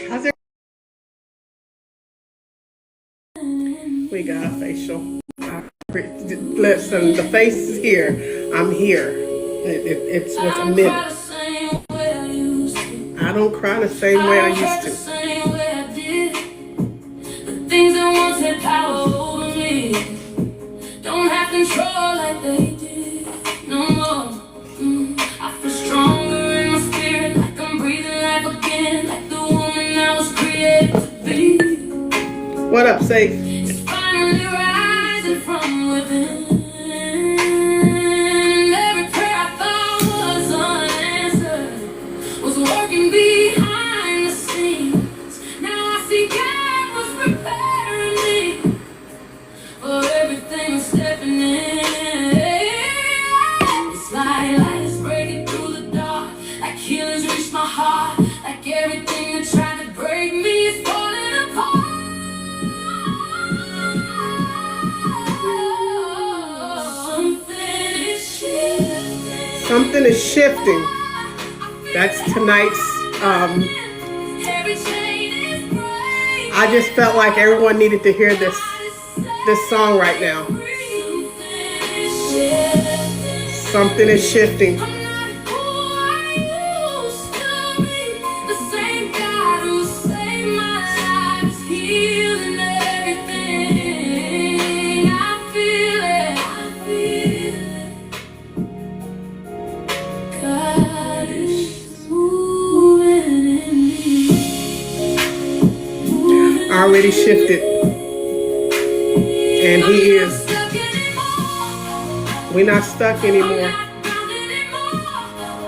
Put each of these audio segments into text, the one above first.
How's it? We got a facial. Listen, the face is here. I'm here. It's what's a minute. I don't cry the same way I used to. Things that once had power over me don't have control like they did no more. I feel stronger in my spirit, like I'm breathing life again, like the woman I was created to be. What up, Safe? It's finally rising from within. Every prayer I thought was unanswered was working behind the scenes. Now I see God was preparing me for everything I'm stepping in. It's like light is breaking through the dark, like healing's reached my heart, like everything that tried to break me is falling apart. Something is shifting. That's tonight's. I just felt like everyone needed to hear this song right now. Something is shifting. Already shifted, and he is. We're not stuck anymore.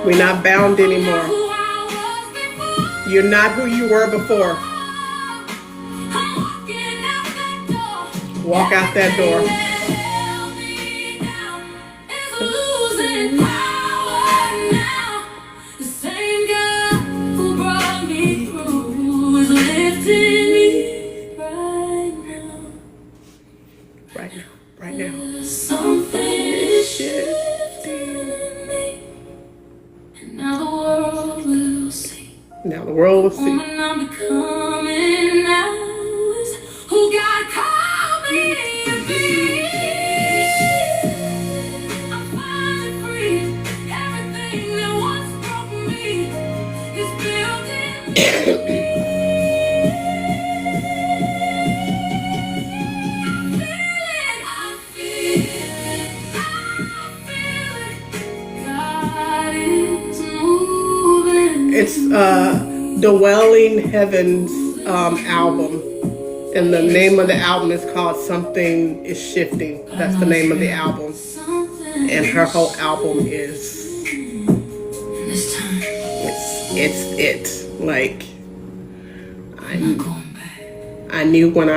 We're not bound anymore. You're not who you were before. Walk out that door. Right now. Something is shifting me. And now the world will see. Now the world will see. Woman I'm becoming now is who God called me to be. I'm finally free. Everything that once broke me is built in me. It's Dwelling Heaven's album, and the name of the album is called Something is Shifting. That's the name of the album, and her whole album is it's like I knew when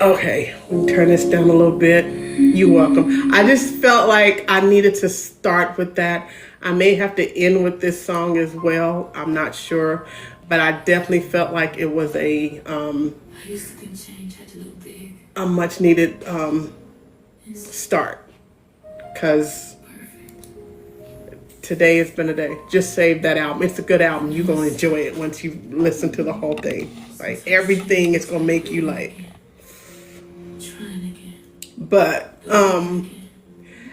okay, we turn this down a little bit. You're welcome. I just felt like I needed to start with that. I may have to end with this song as well. I'm not sure, but I definitely felt like it was a much needed start, because today has been a day. Just save that album. It's a good album. You're gonna enjoy it once you listen to the whole thing. Like everything is gonna make you like. But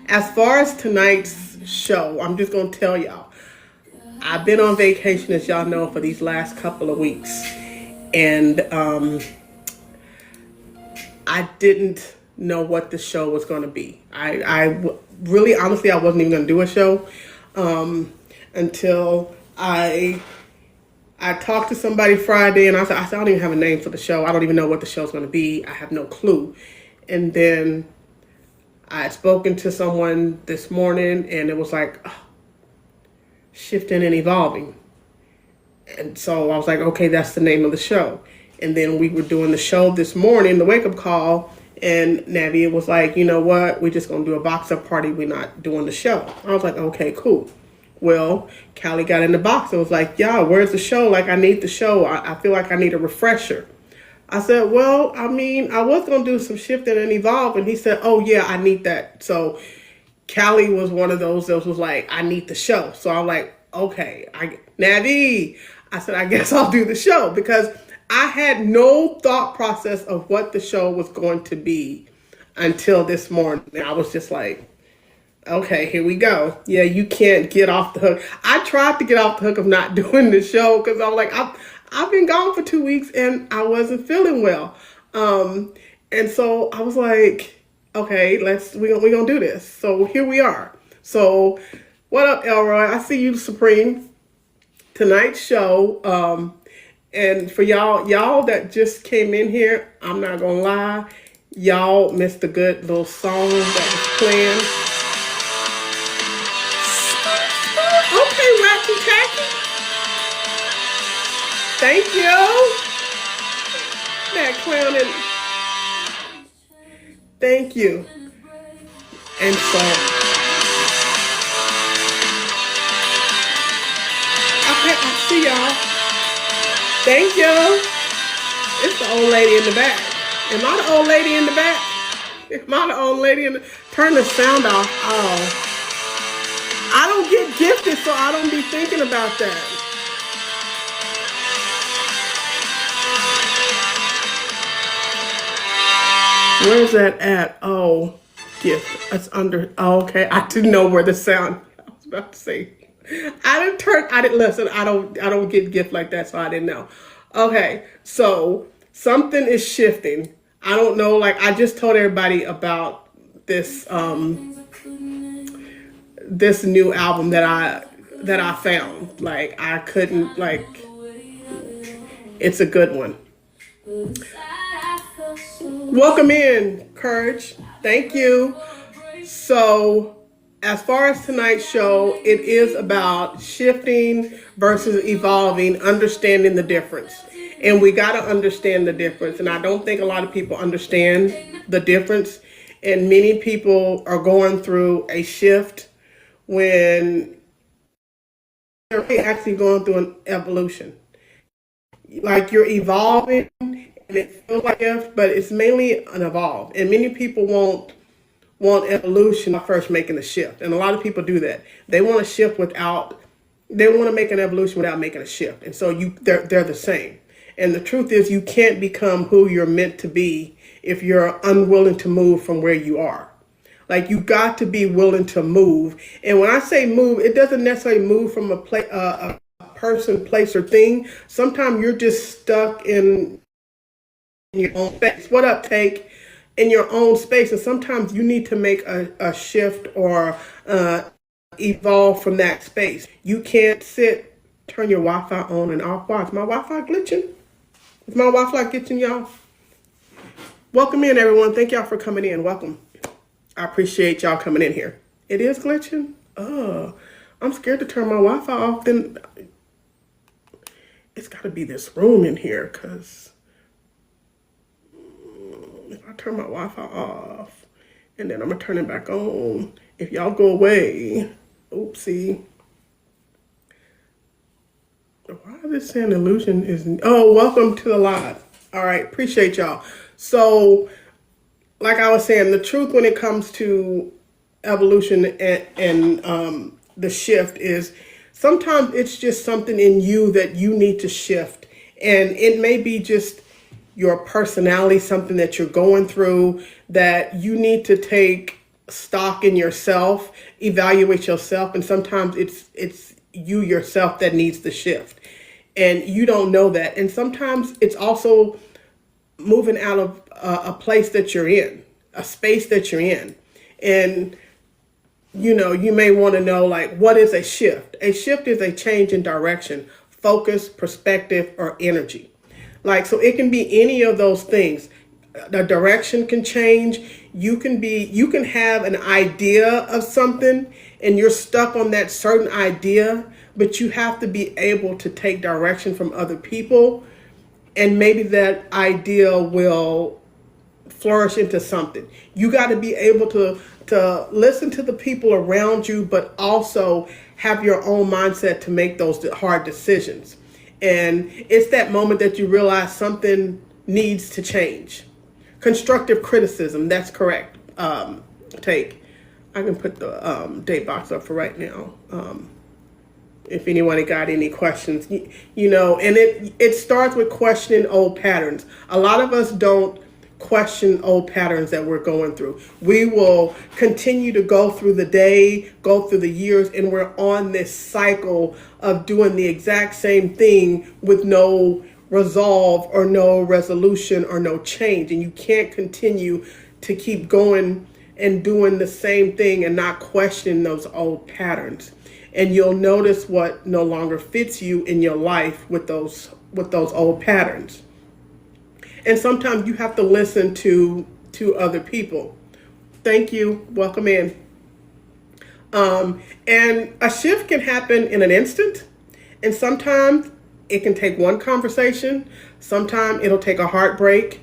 as far as tonight's show, I'm just gonna tell y'all, I've been on vacation, as y'all know, for these last couple of weeks, and I didn't know what the show was going to be. I really, honestly, I wasn't even going to do a show until I talked to somebody Friday, and I said, I don't even have a name for the show. I don't even know what the show's going to be. I have no clue. And then I had spoken to someone this morning, and it was like, shifting and evolving. And so I was like, okay, that's the name of the show. And then we were doing the show this morning, the wake-up call, and Navia was like, you know what? We're just going to do a box-up party. We're not doing the show. I was like, okay, cool. Well, Callie got in the box and was like, yeah, where's the show? Like, I need the show. I feel like I need a refresher. I said, well, I mean, I was going to do some shifting and evolve. And he said, oh, yeah, I need that. So Callie was one of those that was like, I need the show. So I'm like, okay, Navi, I said, I guess I'll do the show because I had no thought process of what the show was going to be until this morning. I was just like, okay, here we go. Yeah, you can't get off the hook. I tried to get off the hook of not doing the show because I was like, I've been gone for 2 weeks and I wasn't feeling well. And so I was like, okay, we're gonna do this. So here we are. So what up, Elroy? I see you, Supreme. Tonight's show. And for y'all that just came in here, I'm not gonna lie, y'all missed a good little song that was playing. Okay, Wacky Tacky. Thank you. That clown and thank you. And so, okay, I see y'all. Thank you. It's the old lady in the back. Am I the old lady in the back? Am I the old lady in the... Turn the sound off. Oh. I don't get gifted, so I don't be thinking about that. Where's that at? Oh, gift. It's under... Oh, okay. I didn't know where the sound... I was about to say... I didn't listen. I don't get gift like that, so I didn't know. Okay, so something is shifting. I don't know. Like I just told everybody about this this new album that I found. Like I couldn't like. It's a good one. Welcome in, Courage. Thank you. So. As far as tonight's show, it is about shifting versus evolving, understanding the difference. And we got to understand the difference. And I don't think a lot of people understand the difference. And many people are going through a shift when they're actually going through an evolution. Like you're evolving, and it feels like if, but it's mainly an evolve. And many people want evolution first making a shift. And a lot of people do that. They want to shift they want to make an evolution without making a shift. And so they're the same. And the truth is you can't become who you're meant to be if you're unwilling to move from where you are. Like you got to be willing to move. And when I say move, it doesn't necessarily move from a person, place, or thing. Sometimes you're just stuck in your own space. What up, Take? In your own space, and sometimes you need to make a shift or evolve from that space. You can't turn your Wi-Fi on and off. Why is my Wi-Fi glitching? Is my Wi-Fi glitching, y'all? Welcome in, everyone. Thank y'all for coming in. Welcome. I appreciate y'all coming in here. It is glitching? Oh, I'm scared to turn my Wi-Fi off. Then it's got to be this room in here, because if I turn my Wi-Fi off and then I'm gonna turn it back on, if y'all go away, oopsie. Why is it saying illusion is, oh, welcome to the live. All right, appreciate y'all. So, like I was saying, the truth when it comes to evolution and the shift is sometimes it's just something in you that you need to shift. And it may be just your personality, something that you're going through, that you need to take stock in yourself, evaluate yourself, and sometimes it's you yourself that needs the shift. And you don't know that. And sometimes it's also moving out of a place that you're in, a space that you're in. And you may want to know, like, what is a shift? A shift is a change in direction, focus, perspective, or energy. Like, so it can be any of those things. The direction can change. You can have an idea of something and you're stuck on that certain idea, but you have to be able to take direction from other people. And maybe that idea will flourish into something. You got to be able to listen to the people around you, but also have your own mindset to make those hard decisions. And it's that moment that you realize something needs to change. Constructive criticism, that's correct. Take. I can put the date box up for right now. if anyone got any questions, and it starts with questioning old patterns. A lot of us don't question old patterns that we're going through. We will continue to go through the day, go through the years, and we're on this cycle of doing the exact same thing with no resolve or no resolution or no change. And you can't continue to keep going and doing the same thing and not question those old patterns. And you'll notice what no longer fits you in your life with those old patterns. And sometimes you have to listen to other people. Thank you. Welcome in. And a shift can happen in an instant. And sometimes it can take one conversation. Sometimes it'll take a heartbreak.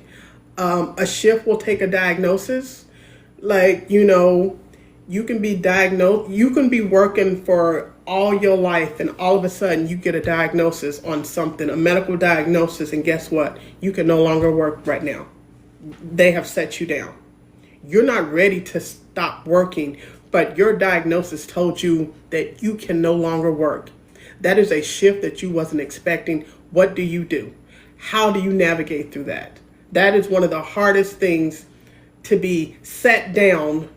A shift will take a diagnosis. Like, you can be diagnosed. You can be working for all your life, and all of a sudden you get a diagnosis on something, a medical diagnosis, and guess what? You can no longer work right now. They have set you down. You're not ready to stop working, but your diagnosis told you that you can no longer work. That is a shift that you wasn't expecting. What do you do? How do you navigate through that? That is one of the hardest things, to be set down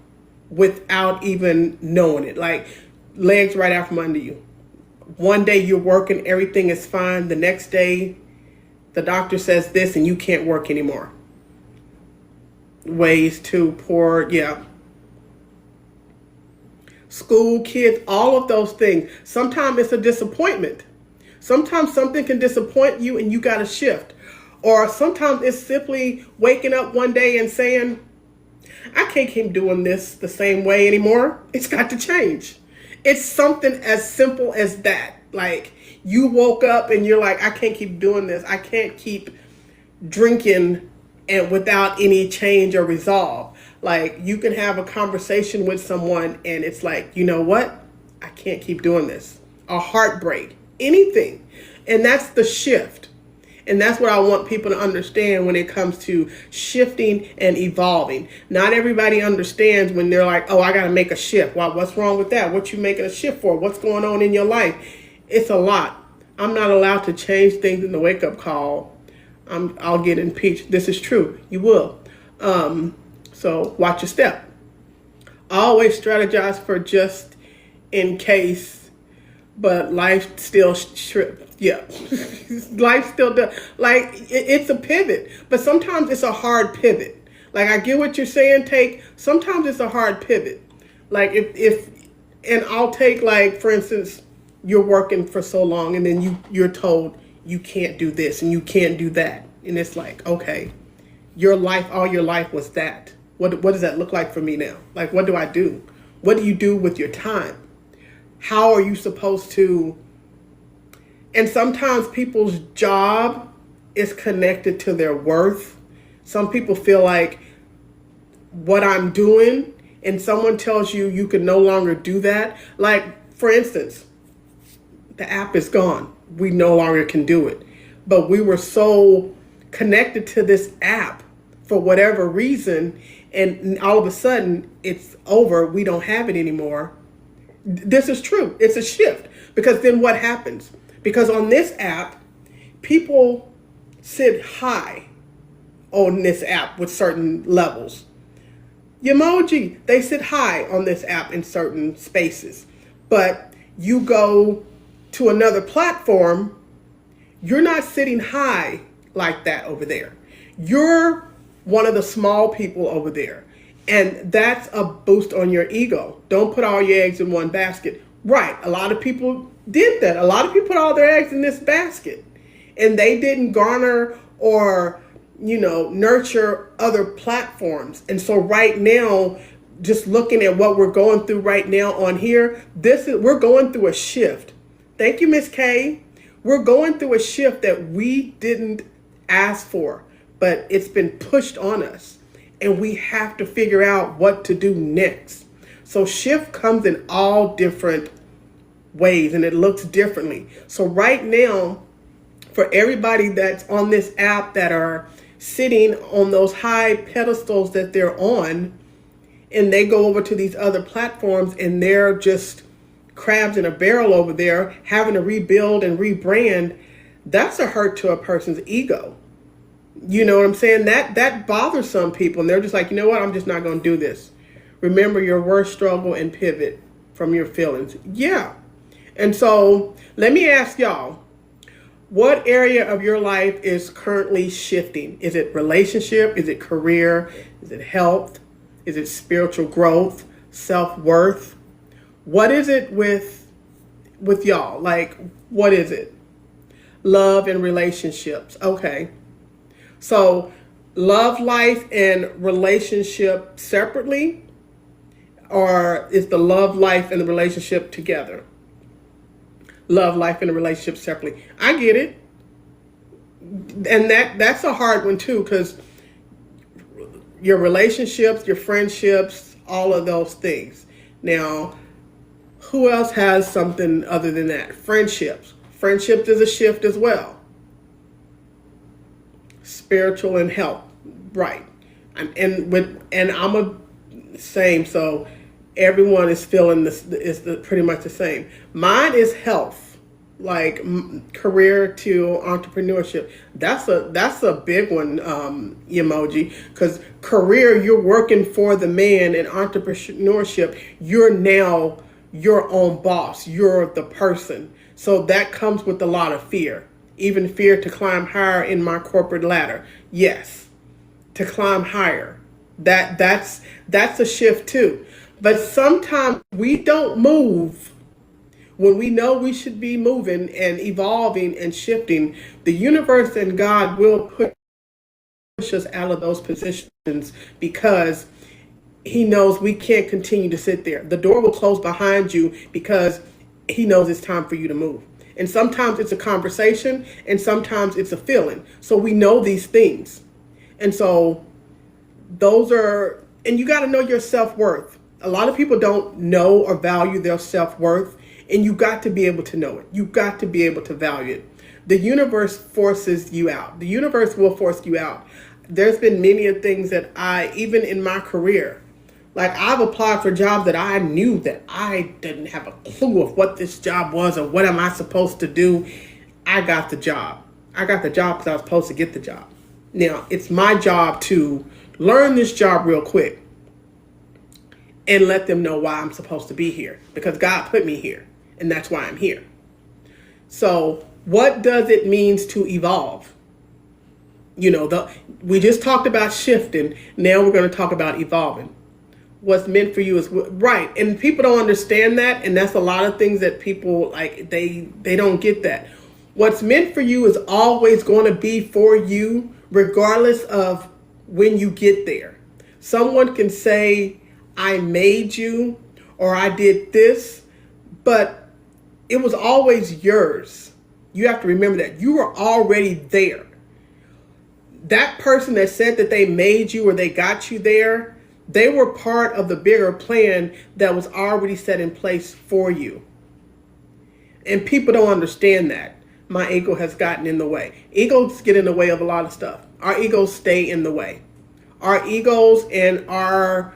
without even knowing it. Like, legs right out from under you. One day you're working, everything is fine. The next day, the doctor says this and you can't work anymore. Ways to poor, yeah. School, kids, all of those things. Sometimes it's a disappointment. Sometimes something can disappoint you and you got to shift. Or sometimes it's simply waking up one day and saying, I can't keep doing this the same way anymore. It's got to change. It's something as simple as that. Like, you woke up and you're like, I can't keep doing this. I can't keep drinking and without any change or resolve. Like, you can have a conversation with someone and it's like, you know what? I can't keep doing this. A heartbreak, anything. And that's the shift. And that's what I want people to understand when it comes to shifting and evolving. Not everybody understands when they're like, oh, I got to make a shift. Well, what's wrong with that? What you making a shift for? What's going on in your life? It's a lot. I'm not allowed to change things in the wake-up call. I'll get impeached. This is true. You will. So watch your step. Always strategize for just in case, but life still yeah, life still does. Like, it's a pivot, but sometimes it's a hard pivot. Like, I get what you're saying, sometimes it's a hard pivot. Like, and I'll take, like, for instance, you're working for so long and then you're told you can't do this and you can't do that. And it's like, okay, all your life was that. What does that look like for me now? Like, what do I do? What do you do with your time? How are you supposed to? And sometimes people's job is connected to their worth. Some people feel like what I'm doing, and someone tells you you can no longer do that. Like, for instance, the app is gone. We no longer can do it. But we were so connected to this app for whatever reason, and all of a sudden it's over. We don't have it anymore. This is true. It's a shift. Because then what happens? Because on this app, people sit high on this app with certain levels. Emoji, they sit high on this app in certain spaces. But you go to another platform, you're not sitting high like that over there. You're one of the small people over there. And that's a boost on your ego. Don't put all your eggs in one basket. Right, a lot of people did that. A lot of people put all their eggs in this basket. And they didn't garner or, nurture other platforms. And so right now, just looking at what we're going through right now on here, we're going through a shift. Thank you, Miss K. We're going through a shift that we didn't ask for, but it's been pushed on us. And we have to figure out what to do next. So shift comes in all different ways and it looks differently. So right now, for everybody that's on this app that are sitting on those high pedestals that they're on, and they go over to these other platforms and they're just crabs in a barrel over there, having to rebuild and rebrand, that's a hurt to a person's ego. You know what I'm saying? That bothers some people, and they're just like, you know what, I'm just not going to do this. Remember your worst struggle and pivot from your feelings. Yeah. And so let me ask y'all, what area of your life is currently shifting? Is it relationship? Is it career? Is it health? Is it spiritual growth? Self-worth? What is it with y'all? Like, what is it? Love and relationships. Okay. So love life and relationship separately, or is the love life and the relationship together? Love life and the relationship separately. I get it. And that's a hard one too, because your relationships, your friendships, all of those things. Now, who else has something other than that? Friendships. Friendships is a shift as well. Spiritual and health, right? And I'm a same. So everyone is feeling this is pretty much the same. Mine is health, like career to entrepreneurship. That's a big one, emoji, because career, you're working for the man, and entrepreneurship, you're now your own boss. You're the person. So that comes with a lot of fear. Even fear to climb higher in my corporate ladder. Yes, to climb higher. That's a shift too. But sometimes we don't move when we know we should be moving and evolving and shifting. The universe and God will push us out of those positions because he knows we can't continue to sit there. The door will close behind you because he knows it's time for you to move. And sometimes it's a conversation, and sometimes it's a feeling. So we know these things. And so those are, and you got to know your self-worth. A lot of people don't know or value their self-worth, and you got to be able to know it. You got to be able to value it. The universe forces you out. The universe will force you out. There's been many things that even in my career, like I've applied for jobs that I knew that I didn't have a clue of what this job was or what am I supposed to do. I got the job. I got the job because I was supposed to get the job. Now, it's my job to learn this job real quick and let them know why I'm supposed to be here, because God put me here and that's why I'm here. So what does it mean to evolve? You know, we just talked about shifting. Now we're going to talk about evolving. What's meant for you is right. And people don't understand that. And that's a lot of things that people like, they don't get that. What's meant for you is always going to be for you, regardless of when you get there. Someone can say, I made you, or I did this, but it was always yours. You have to remember that you were already there. That person that said that they made you or they got you there, they were part of the bigger plan that was already set in place for you. And people don't understand that. My ego has gotten in the way. Egos get in the way of a lot of stuff. Our egos stay in the way. Our egos and our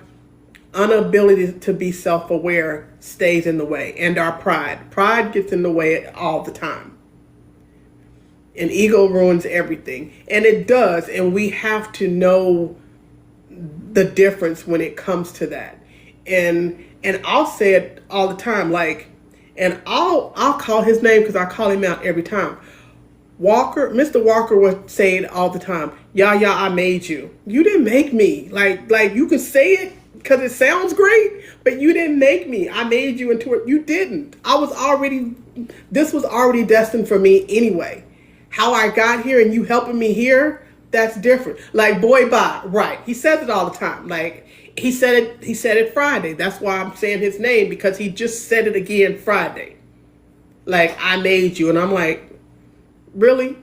inability to be self-aware stays in the way. And our pride. Pride gets in the way all the time. And ego ruins everything. And it does. And we have to know the difference when it comes to that. And I'll say it all the time, like, and I'll call his name because I call him out every time. Mr. Walker would say it all the time. Yeah, I made you. You didn't make me. Like you can say it because it sounds great, but you didn't make me. I made you into it. You didn't. This was already destined for me anyway. How I got here and you helping me here, that's different. Like Boy Bye, right? He says it all the time. Like he said it Friday. That's why I'm saying his name, because he just said it again Friday. Like, I made you, and I'm like, really?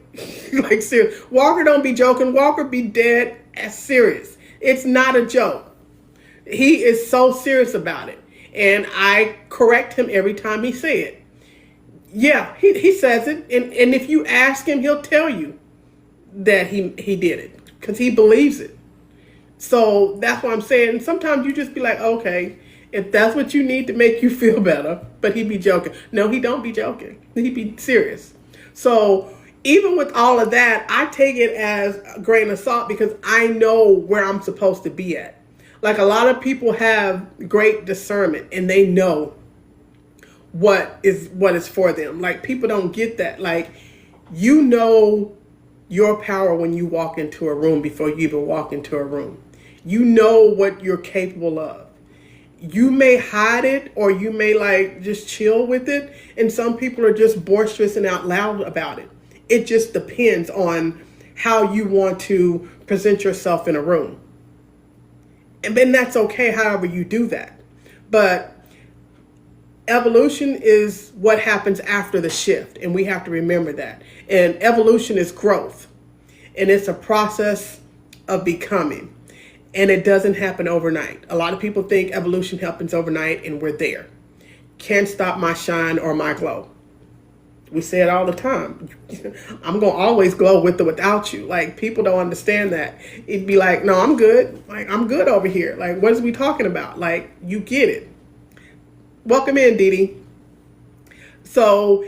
Like, serious? Walker don't be joking. Walker be dead as serious. It's not a joke. He is so serious about it, and I correct him every time he say it. Yeah, he says it, and if you ask him, he'll tell you that he did it because he believes it. So that's what I'm saying. Sometimes you just be like, okay. If that's what you need to make you feel better, but he be joking. No, he don't be joking. He be serious. So even with all of that, I take it as a grain of salt because I know where I'm supposed to be at. Like a lot of people have great discernment and they know what is for them. Like people don't get that. Like you know your power when you walk into a room before you even walk into a room. You know what you're capable of. You may hide it or you may like just chill with it. And some people are just boisterous and out loud about it. It just depends on how you want to present yourself in a room. And then that's okay however you do that. But evolution is what happens after the shift. And we have to remember that. And evolution is growth. And it's a process of becoming. And it doesn't happen overnight. A lot of people think evolution happens overnight and we're there. Can't stop my shine or my glow. We say it all the time. I'm going to always glow with or without you. Like, people don't understand that. It'd be like, no, I'm good. Like, I'm good over here. Like, what is we talking about? Like, you get it. Welcome in, Dee Dee. So,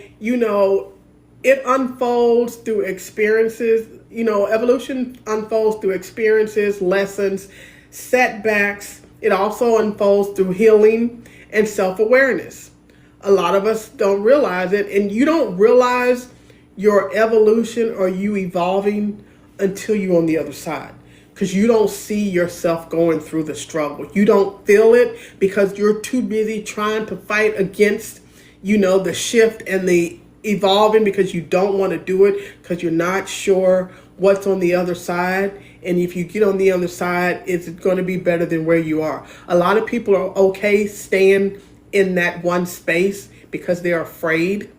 it unfolds through experiences. Evolution unfolds through experiences, lessons, setbacks. It also unfolds through healing and self-awareness. A lot of us don't realize it, and you don't realize your evolution or you evolving until you're on the other side, because you don't see yourself going through the struggle. You don't feel it because you're too busy trying to fight against, the shift and the evolving, because you don't want to do it because you're not sure what's on the other side. And if you get on the other side, it's going to be better than where you are. A lot of people are okay staying in that one space because they're afraid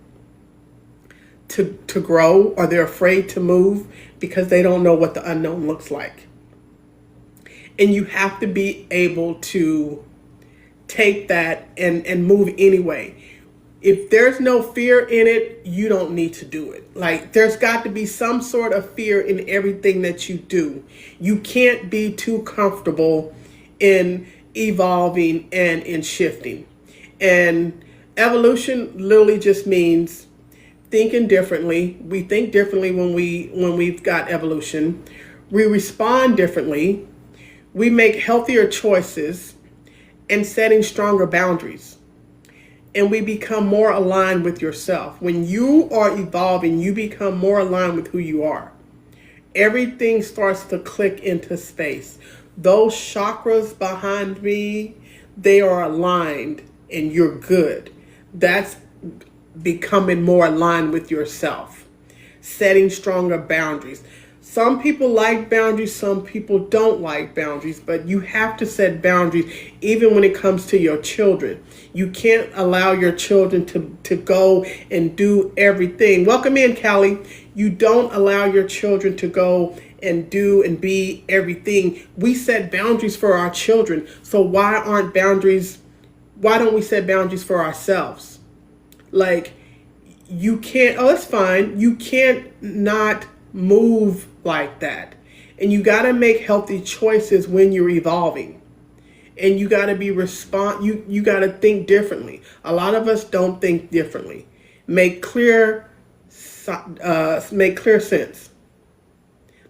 to grow, or they're afraid to move because they don't know what the unknown looks like. And you have to be able to take that and move anyway. If there's no fear in it, you don't need to do it. Like, there's got to be some sort of fear in everything that you do. You can't be too comfortable in evolving and in shifting. And evolution literally just means thinking differently. We think differently when we've got evolution. We respond differently. We make healthier choices and setting stronger boundaries. And we become more aligned with yourself. When you are evolving, you become more aligned with who you are. Everything starts to click into space. Those chakras behind me, they are aligned and you're good. That's becoming more aligned with yourself. Setting stronger boundaries. Some people like boundaries, some people don't like boundaries, but you have to set boundaries even when it comes to your children. You can't allow your children to go and do everything. Welcome in, Callie. You don't allow your children to go and do and be everything. We set boundaries for our children. So why don't we set boundaries for ourselves? Like, you can't, that's fine. You can't not move like that. And you got to make healthy choices when you're evolving. And you got to be you got to think differently. A lot of us don't think differently. Make clear sense.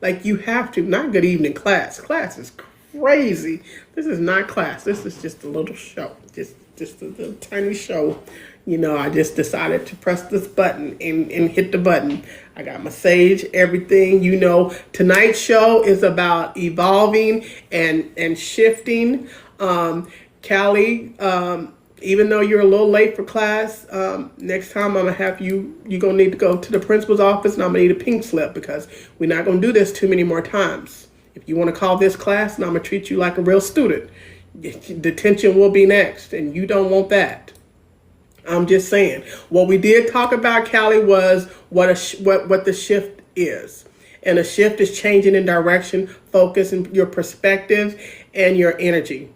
Like, you have to. Not good evening, class. Class is crazy. This is not class. This is just a little show. Just a little tiny show. I just decided to press this button and hit the button. I got my sage, everything. Tonight's show is about evolving and shifting. Callie, even though you're a little late for class, next time I'm going to have you're going to need to go to the principal's office, and I'm going to need a pink slip because we're not going to do this too many more times. If you want to call this class, and I'm going to treat you like a real student, detention will be next, and you don't want that. I'm just saying. What we did talk about, Callie, was what the shift is. And a shift is changing in direction, focus, and your perspective and your energy.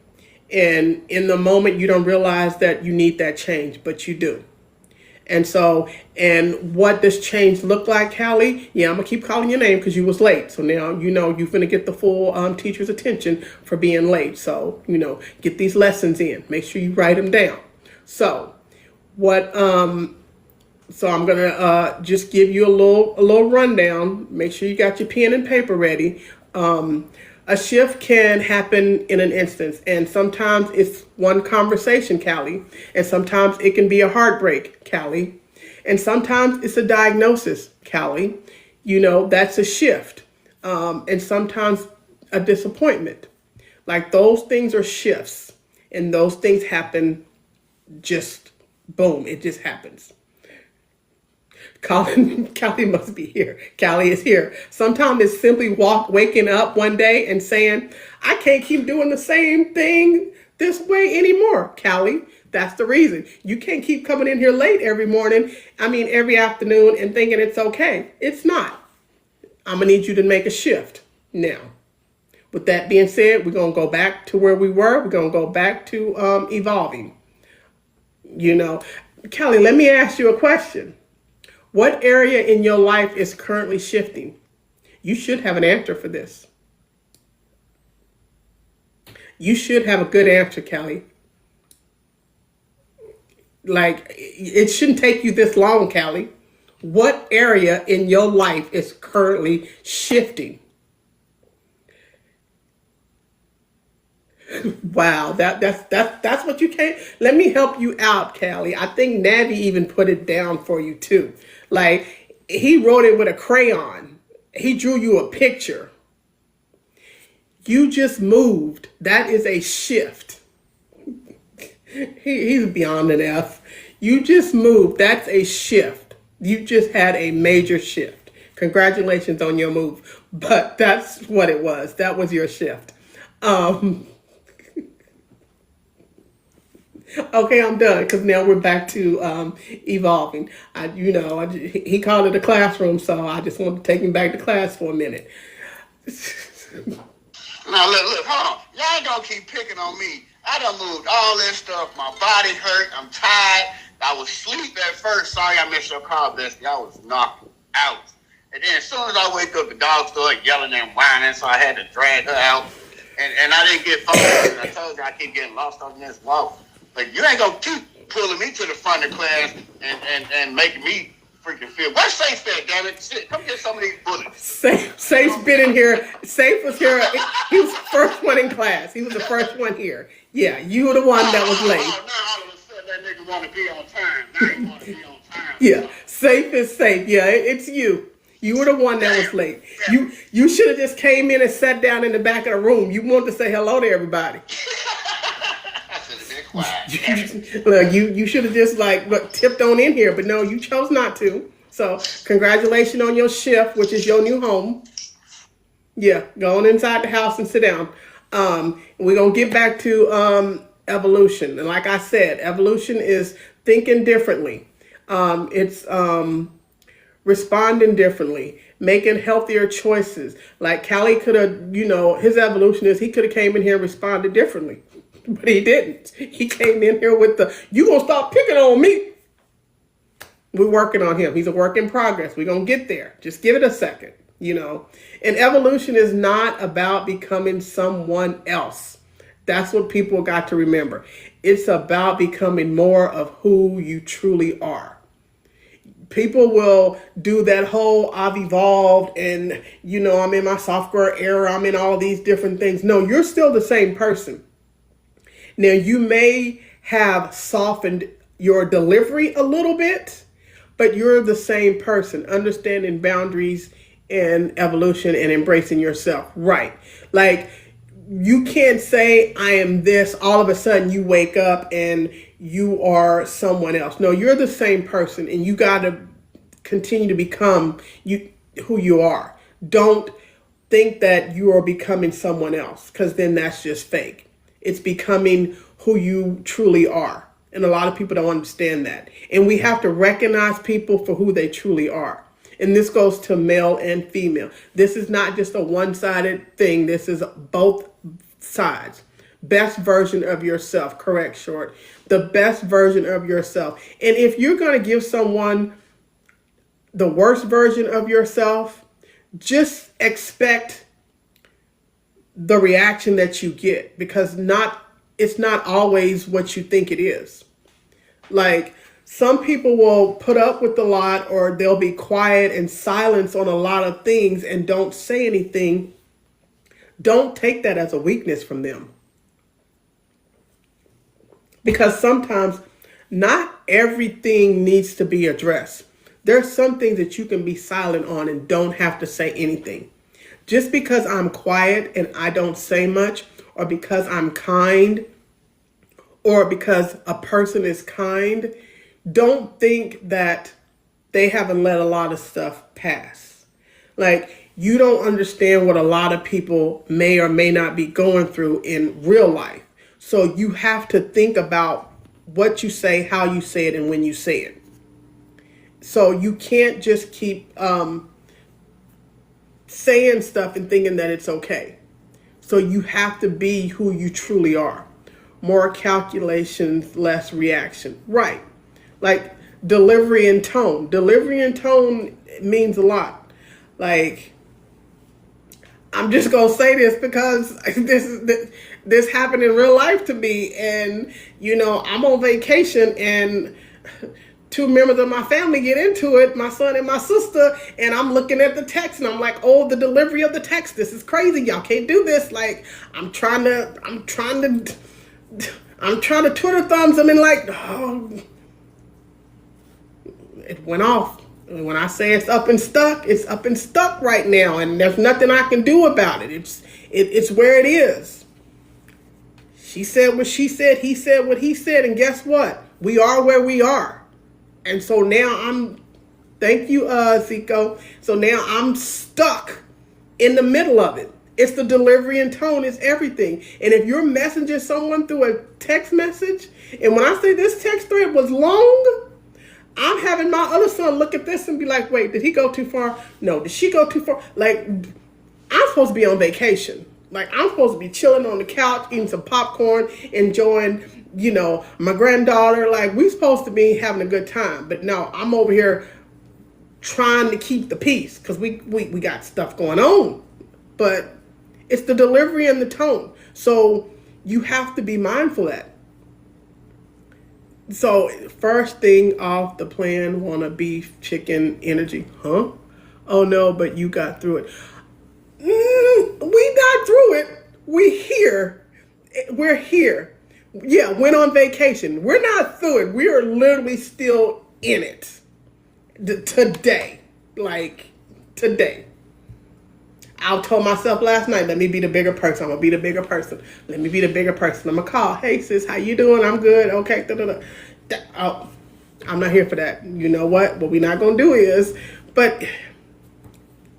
And in the moment, you don't realize that you need that change, but you do. And what does change look like, Callie? Yeah, I'm gonna keep calling your name because you was late. So now you know you're gonna get the full teacher's attention for being late. So get these lessons in. Make sure you write them down. So what? So I'm gonna just give you a little rundown. Make sure you got your pen and paper ready. A shift can happen in an instance, and sometimes it's one conversation, Callie, and sometimes it can be a heartbreak, Callie, and sometimes it's a diagnosis, Callie. That's a shift, and sometimes a disappointment. Like those things are shifts, and those things happen just boom, it just happens. Callie must be here. Callie is here. Sometimes it's simply waking up one day and saying, I can't keep doing the same thing this way anymore, Callie. That's the reason. You can't keep coming in here late every morning, every afternoon and thinking it's okay. It's not. I'm going to need you to make a shift now. With that being said, we're going to go back to where we were. We're going to go back to evolving. Callie, let me ask you a question. What area in your life is currently shifting? You should have an answer for this. You should have a good answer, Callie. Like, it shouldn't take you this long, Callie. What area in your life is currently shifting? Wow, that's what you can't. Let me help you out, Callie. I think Navi even put it down for you too. Like he wrote it with a crayon. He drew you a picture. You just moved. That is a shift. He's beyond an F. You just moved. That's a shift. You just had a major shift. Congratulations on your move. But that's what it was. That was your shift. Okay, I'm done because now we're back to evolving. He called it a classroom, so I just want to take him back to class for a minute. Now look, hold on. Y'all ain't gonna keep picking on me. I done moved all this stuff. My body hurt. I'm tired. I was asleep at first. Sorry I missed your call, Bestie. I was knocked out. And then as soon as I wake up, the dog started yelling and whining, so I had to drag her out. And I didn't get focused. I told you I keep getting lost on this walk. But you ain't gonna keep pulling me to the front of class and making me freaking feel. Where's Safe at, damn it? Shit, come get some of these bullets. Safe's been in here. Safe was here. He was the first one in class. He was the first one here. Yeah, you were the one that was late. Now all of a sudden that nigga want to be on time. Now he want to be on time. Yeah, Safe is Safe. Yeah, it's you. You were the one that was late. You should have just came in and sat down in the back of the room. You wanted to say hello to everybody. Look, you should have just tipped on in here, but no, you chose not to. So congratulations on your shift, which is your new home. Yeah, go on inside the house and sit down. We're gonna get back to evolution, and like I said, evolution is thinking differently. It's responding differently, making healthier choices. Like Callie could have, his evolution is he could have came in here and responded differently. But he didn't. He came in here with you gonna stop picking on me. We're working on him. He's a work in progress. We're gonna get there. Just give it a second, And evolution is not about becoming someone else. That's what people got to remember. It's about becoming more of who you truly are. People will do that whole I've evolved and, I'm in my software era. I'm in all these different things. No, you're still the same person. Now, you may have softened your delivery a little bit, but you're the same person, understanding boundaries and evolution and embracing yourself. Right. Like, you can't say I am this. All of a sudden you wake up and you are someone else. No, you're the same person and you got to continue to become who you are. Don't think that you are becoming someone else because then that's just fake. It's becoming who you truly are. And a lot of people don't understand that. And we have to recognize people for who they truly are. And this goes to male and female. This is not just a one-sided thing. This is both sides. Best version of yourself. Correct, Short. The best version of yourself. And if you're going to give someone the worst version of yourself, just expect the reaction that you get, because it's not always what you think it is. Like, some people will put up with a lot, or they'll be quiet and silence on a lot of things and don't say anything. Don't take that as a weakness from them. Because sometimes not everything needs to be addressed. There's some things that you can be silent on and don't have to say anything. Just because I'm quiet and I don't say much, or because I'm kind, or because a person is kind, don't think that they haven't let a lot of stuff pass. Like, you don't understand what a lot of people may or may not be going through in real life. So you have to think about what you say, how you say it, and when you say it. So you can't just keep saying stuff and thinking that it's okay. So you have to be who you truly are. More calculations, less reaction. Right. Like, delivery and tone. Delivery and tone means a lot. Like, I'm just going to say this because this happened in real life to me. And, I'm on vacation and two members of my family get into it, my son and my sister, and I'm looking at the text and I'm like, oh, the delivery of the text, this is crazy. Y'all can't do this. Like, I'm trying to Twitter thumbs them and like, oh, it went off. And when I say it's up and stuck right now, and there's nothing I can do about it. It's where it is. She said what she said, he said what he said, and guess what? We are where we are. And so now thank you, Zico. So now I'm stuck in the middle of it. It's the delivery and tone, it's everything. And if you're messaging someone through a text message, and when I say this text thread was long, I'm having my other son look at this and be like, wait, did he go too far? No, did she go too far? Like, I'm supposed to be on vacation. Like, I'm supposed to be chilling on the couch, eating some popcorn, enjoying, my granddaughter. Like, we supposed to be having a good time. But no, I'm over here trying to keep the peace because we got stuff going on. But it's the delivery and the tone. So you have to be mindful of that. So first thing off the plan, wanna beef, chicken, energy. Huh? Oh no, but you got through it. We got through it. We're here. Yeah, went on vacation. We're not through it. We are literally still in it. Today. Like, today. I told myself last night, let me be the bigger person. I'm going to be the bigger person. Let me be the bigger person. I'm going to call. Hey, sis, how you doing? I'm good. Okay. Oh, I'm not here for that. You know what? What we're not going to do is, but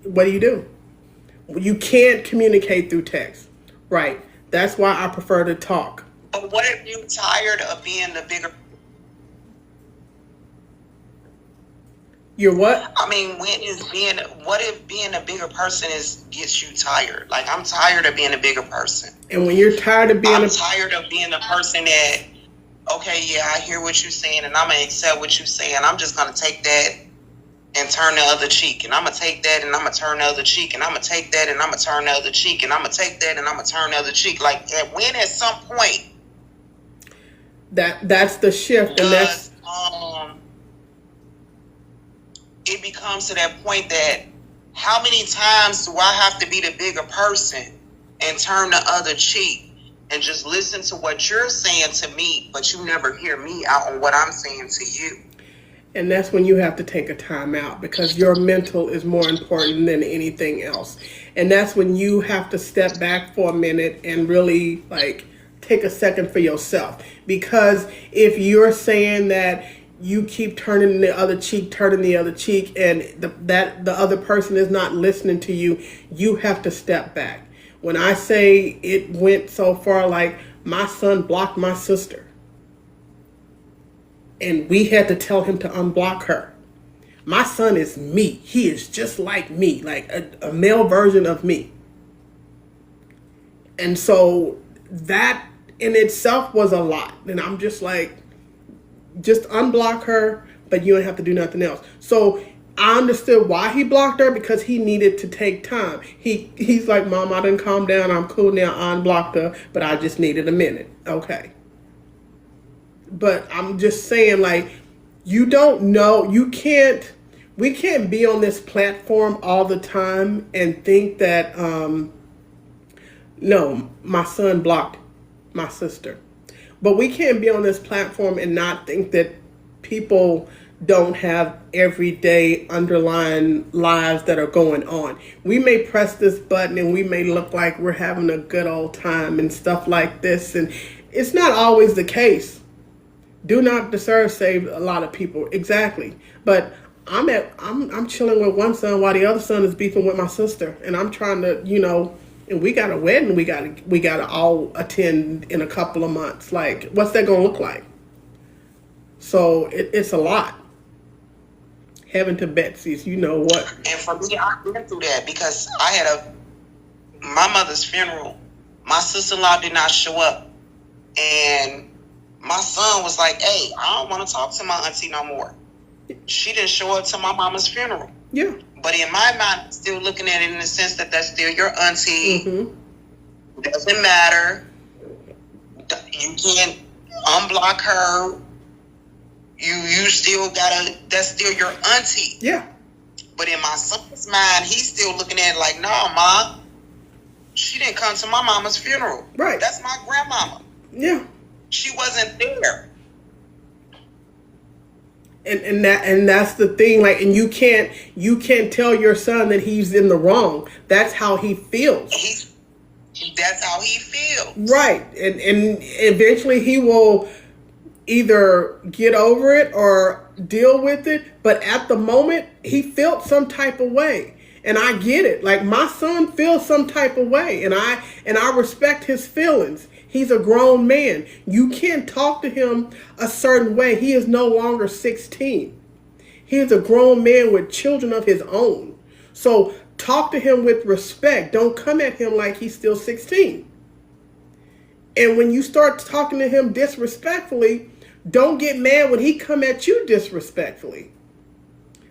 what do? You can't communicate through text. Right. That's why I prefer to talk. But what if you're tired of being the bigger? You're what? I mean, what if being a bigger person gets you tired? Like, I'm tired of being a bigger person. And when you're tired of being I'm tired of being the person that, okay, yeah, I hear what you're saying and I'm going to accept what you're saying. I'm just going to take that and turn the other cheek. And I'm going to take that and I'm going to turn the other cheek. And I'm going to take that and I'm going to turn the other cheek. And I'm going to take that and I'm going to turn the other cheek. Like, at some point, that's the shift. And that's it becomes to that point that how many times do I have to be the bigger person and turn the other cheek and just listen to what you're saying to me, but you never hear me out on what I'm saying to you? And that's when you have to take a time out, because your mental is more important than anything else. And that's when you have to step back for a minute and really take a second for yourself. Because if you're saying that you keep turning the other cheek, and the other person is not listening to you, you have to step back. When I say it went so far, like my son blocked my sister, and we had to tell him to unblock her. My son is me. He is just like me, like a male version of me. And so that in itself was a lot. And I'm just like, just unblock her, but you don't have to do nothing else. So I understood why he blocked her, because he needed to take time. He's like, Mom, I didn't calm down. I'm cool now. I unblocked her, but I just needed a minute. Okay. But I'm just saying, like, you don't know. We can't be on this platform all the time and think that, no, my son blocked my sister. But we can't be on this platform and not think that people don't have everyday underlying lives that are going on. We may press this button and we may look like we're having a good old time and stuff like this, and it's not always the case. Do not deserve save a lot of people, exactly. But I'm chilling with one son while the other son is beefing with my sister, and I'm trying to, and we got a wedding we gotta all attend in a couple of months. Like, what's that gonna look like? So it's a lot. Heaven to Betsy's, you know what? And for me, I went through that because I had my mother's funeral. My sister-in-law did not show up, and my son was like, "Hey, I don't want to talk to my auntie no more." She didn't show up to my mama's funeral. Yeah. But in my mind, I'm still looking at it in the sense that that's still your auntie. Mm-hmm. Doesn't matter. You can't unblock her. You still gotta, that's still your auntie. Yeah. But in my son's mind, he's still looking at it like, no, Ma, she didn't come to my mama's funeral. Right. That's my grandmama. Yeah. She wasn't there. And that's the thing, like, and you can't tell your son that he's in the wrong. That's how he feels. That's how he feels. Right. And eventually he will either get over it or deal with it, but at the moment he felt some type of way. And I get it. Like, my son feels some type of way, and I respect his feelings. He's a grown man. You can't talk to him a certain way. He is no longer 16. He is a grown man with children of his own. So talk to him with respect. Don't come at him like he's still 16. And when you start talking to him disrespectfully, don't get mad when he come at you disrespectfully.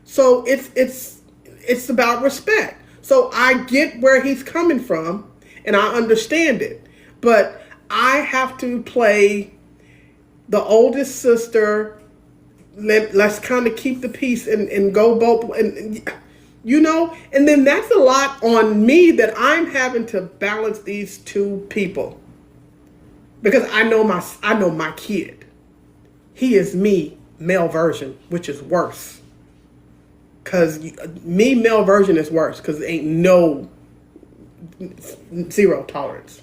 So it's about respect. So I get where he's coming from, and I understand it. But I have to play the oldest sister. Let's kind of keep the peace and go both, and and then that's a lot on me that I'm having to balance these two people, because I know my kid. He is me, male version, which is worse. Because me, male version is worse, because there ain't no zero tolerance.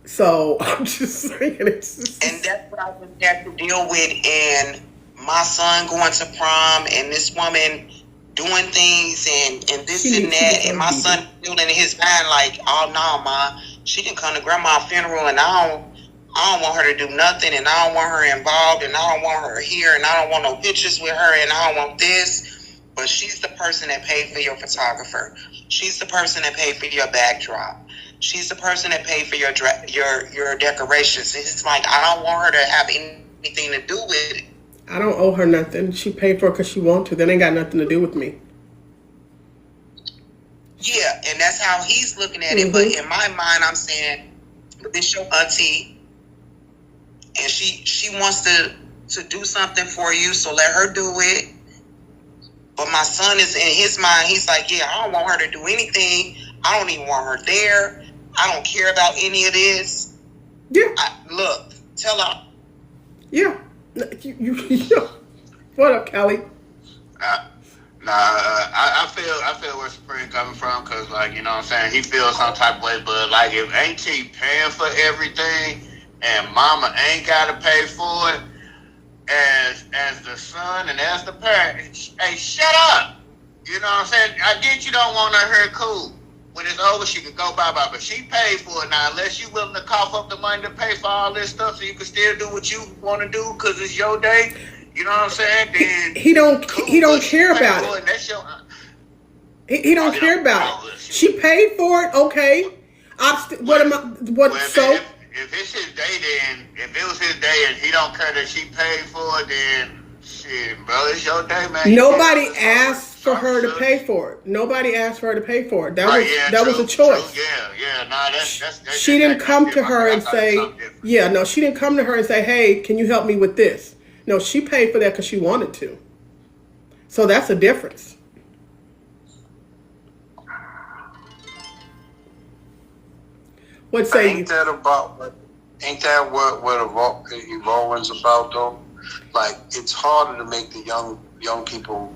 So I'm just saying, it's just... And that's what I just had to deal with in my son going to prom and this woman doing things and this and that, and my son feeling in his mind like, oh no, Ma, she didn't come to grandma's funeral, and I don't want her to do nothing, and I don't want her involved, and I don't want her here, and I don't want no pictures with her, and I don't want this. But she's the person that paid for your photographer. She's the person that paid for your backdrop. She's the person that paid for your decorations. It's like, I don't want her to have anything to do with it. I don't owe her nothing. She paid for it because she wants to. That ain't got nothing to do with me. Yeah, and that's how he's looking at it. But in my mind, I'm saying, this your auntie, and she wants to do something for you, so let her do it. But my son is, in his mind, he's like, yeah, I don't want her to do anything. I don't even want her there. I don't care about any of this. Yeah. Look, tell her. Yeah. What up, Callie? I feel where Spring coming from, because, like, you know what I'm saying, he feels some type of way, but, like, if Auntie paying for everything and Mama ain't got to pay for it, as the son and as the parent, hey, shut up. You know what I'm saying? I get you don't want her cool. When it's over, she can go bye-bye, but she paid for it now. Unless you willing to cough up the money to pay for all this stuff so you can still do what you want to do because it's your day, you know what I'm saying? Then he don't care about it. That's your, he don't care about it. She paid for it, okay. What am I? What? Well, So if it's his day, then if it was his day and he don't care that she paid for it, then shit, bro, it's your day, man. nobody asked for her to pay for it. Nobody asked for her to pay for it. That was a choice. True, yeah. Nah, that's She didn't come to her and say, yeah, no, she didn't come to her and say, hey, can you help me with this? No, she paid for that because she wanted to. So that's a difference. What say you? Ain't that what evolving's about though? Like, it's harder to make the young people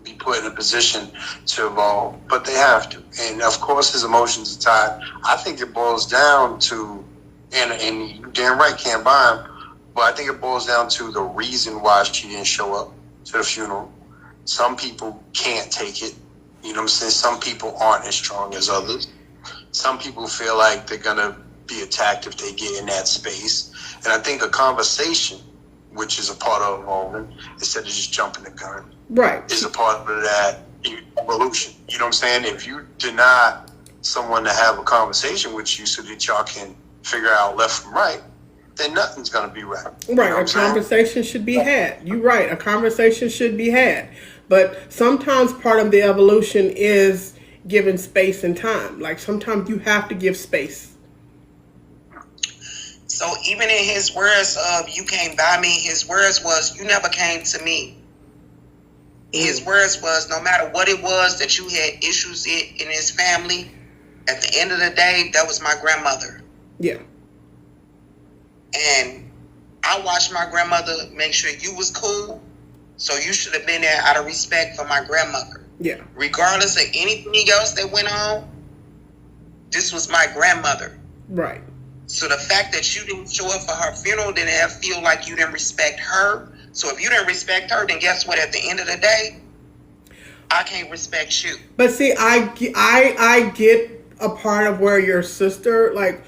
be put in a position to evolve, but they have to. And of course, his emotions are tied. I think it boils down to, and you damn right can't buy him, but I think it boils down to the reason why she didn't show up to the funeral. Some people can't take it. You know what I'm saying? Some people aren't as strong as others. Some people feel like they're going to be attacked if they get in that space. And I think a conversation, which is a part of evolving, instead of just jumping the gun, right, is a part of that evolution. You know what I'm saying? If you deny someone to have a conversation with you so that y'all can figure out left from right, then nothing's going to be right. Right, you know a conversation should be had. You're right, a conversation should be had. But sometimes part of the evolution is giving space and time. Like, sometimes you have to give space. So even in his words of "you came by me," his words was, "you never came to me." His words was, no matter what it was that you had issues in his family, at the end of the day, that was my grandmother. Yeah. And I watched my grandmother make sure you was cool, so you should have been there out of respect for my grandmother. Yeah. Regardless of anything else that went on, this was my grandmother. Right. So the fact that you didn't show up for her funeral didn't feel like you didn't respect her. So if you didn't respect her, then guess what? At the end of the day, I can't respect you. But see, I get a part of where your sister, like,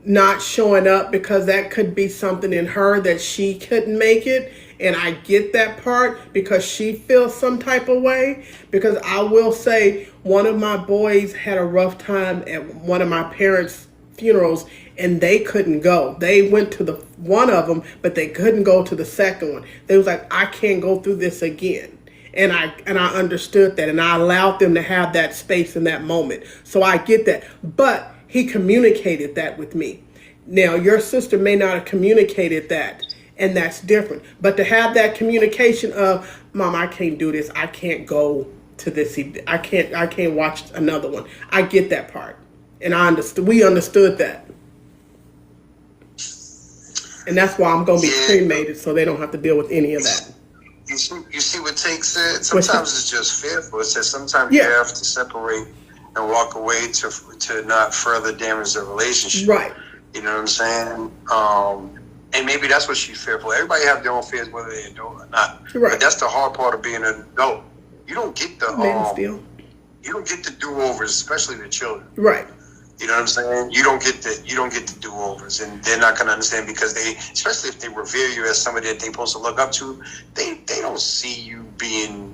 not showing up because that could be something in her that she couldn't make it. And I get that part because she feels some type of way. Because I will say, one of my boys had a rough time at one of my parents' funerals, and they couldn't go. They went to the one of them, but they couldn't go to the second one. They was like, I can't go through this again. And I understood that, and I allowed them to have that space in that moment. So I get that. But he communicated that with me. Now, your sister may not have communicated that, and that's different. But to have that communication of, Mom, I can't do this. I can't go to this. I can't watch another one. I get that part. And we understood that. And that's why I'm going to be cremated, so they don't have to deal with any of that. You see what Tate said? Sometimes it's just fearful. It says sometimes you have to separate and walk away to not further damage the relationship. Right. You know what I'm saying? And maybe that's what she's fearful. Everybody have their own fears, whether they adult or not. Right. But that's the hard part of being an adult. You don't get the do-overs, especially the children. Right. You know what I'm saying? You don't get the do-overs, and they're not going to understand because they, especially if they revere you as somebody that they're supposed to look up to, they don't see you being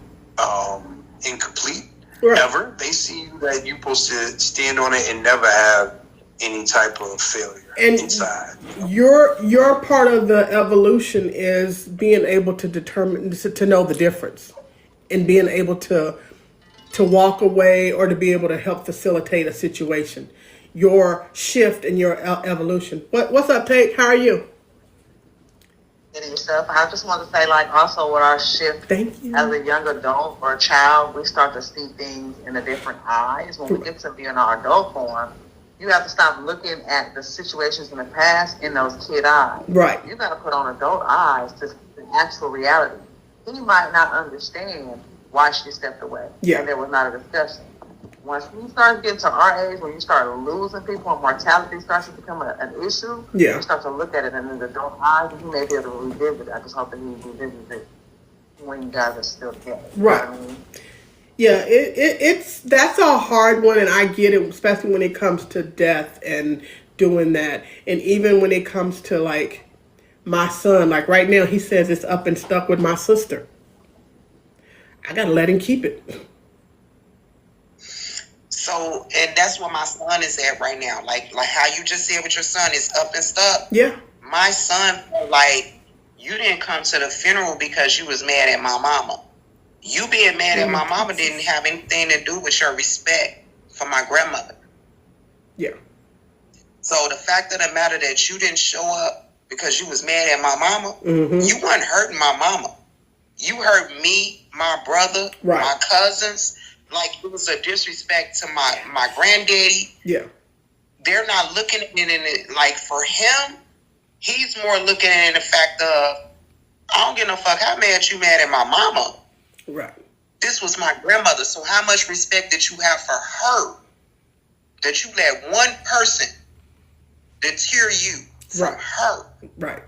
incomplete ever. They see you that you're supposed to stand on it and never have any type of failure inside. Your part of the evolution is being able to determine, to know the difference, and being able to walk away or to be able to help facilitate a situation. Your shift and your evolution. What's up, Tate? How are you? Getting yourself. I just want to say, like, also with our shift, thank you, as a young adult or a child, we start to see things in a different eyes. When we get to be in our adult form, you have to stop looking at the situations in the past in those kid eyes. Right. You got to put on adult eyes to the actual reality. He might not understand why she stepped away. Yeah. And there was not a discussion. Once we start getting to our age, when you start losing people and mortality starts to become an issue, you start to look at it in the adult eyes, and you may be able to revisit it. I just hope that he revisits it when you guys are still together. Right. You know what I mean? Yeah, that's a hard one, and I get it, especially when it comes to death and doing that. And even when it comes to, like, my son, like right now, he says it's up and stuck with my sister. I got to let him keep it. So So, and that's where my son is at right now. Like how you just said with your son is up and stuck. Yeah. My son, like, you didn't come to the funeral because you was mad at my mama. You being mad at my mama didn't have anything to do with your respect for my grandmother. Yeah. So the fact of the matter that you didn't show up because you was mad at my mama, you weren't hurting my mama. You hurt me, my brother, my cousins. Like, it was a disrespect to my granddaddy. Yeah. They're not looking at it in it, like, for him, he's more looking at it in the fact of, I don't give no fuck how mad you mad at my mama. Right. This was my grandmother. So how much respect did you have for her that you let one person deter you from her? Right.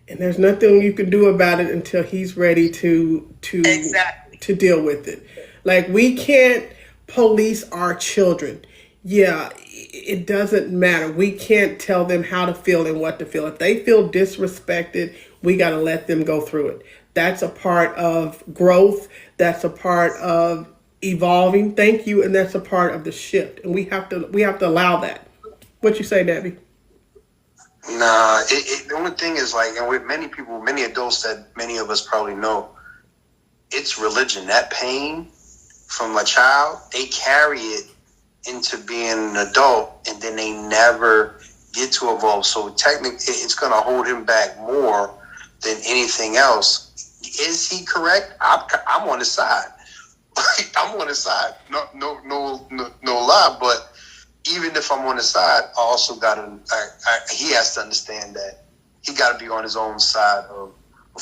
And there's nothing you can do about it until he's ready to deal with it. Like, we can't police our children. Yeah, it doesn't matter. We can't tell them how to feel and what to feel. If they feel disrespected, we got to let them go through it. That's a part of growth. That's a part of evolving. Thank you. And that's a part of the shift. And we have to allow that. What you say, Debbie? Nah, the only thing is, like, and with many people, many adults that many of us probably know, it's religion. That pain from a child, they carry it into being an adult, and then they never get to evolve. So technically, it's going to hold him back more than anything else. Is he correct? I'm on his side. I'm on his side. No lie. But even if I'm on his side, I also got to. He has to understand that he got to be on his own side of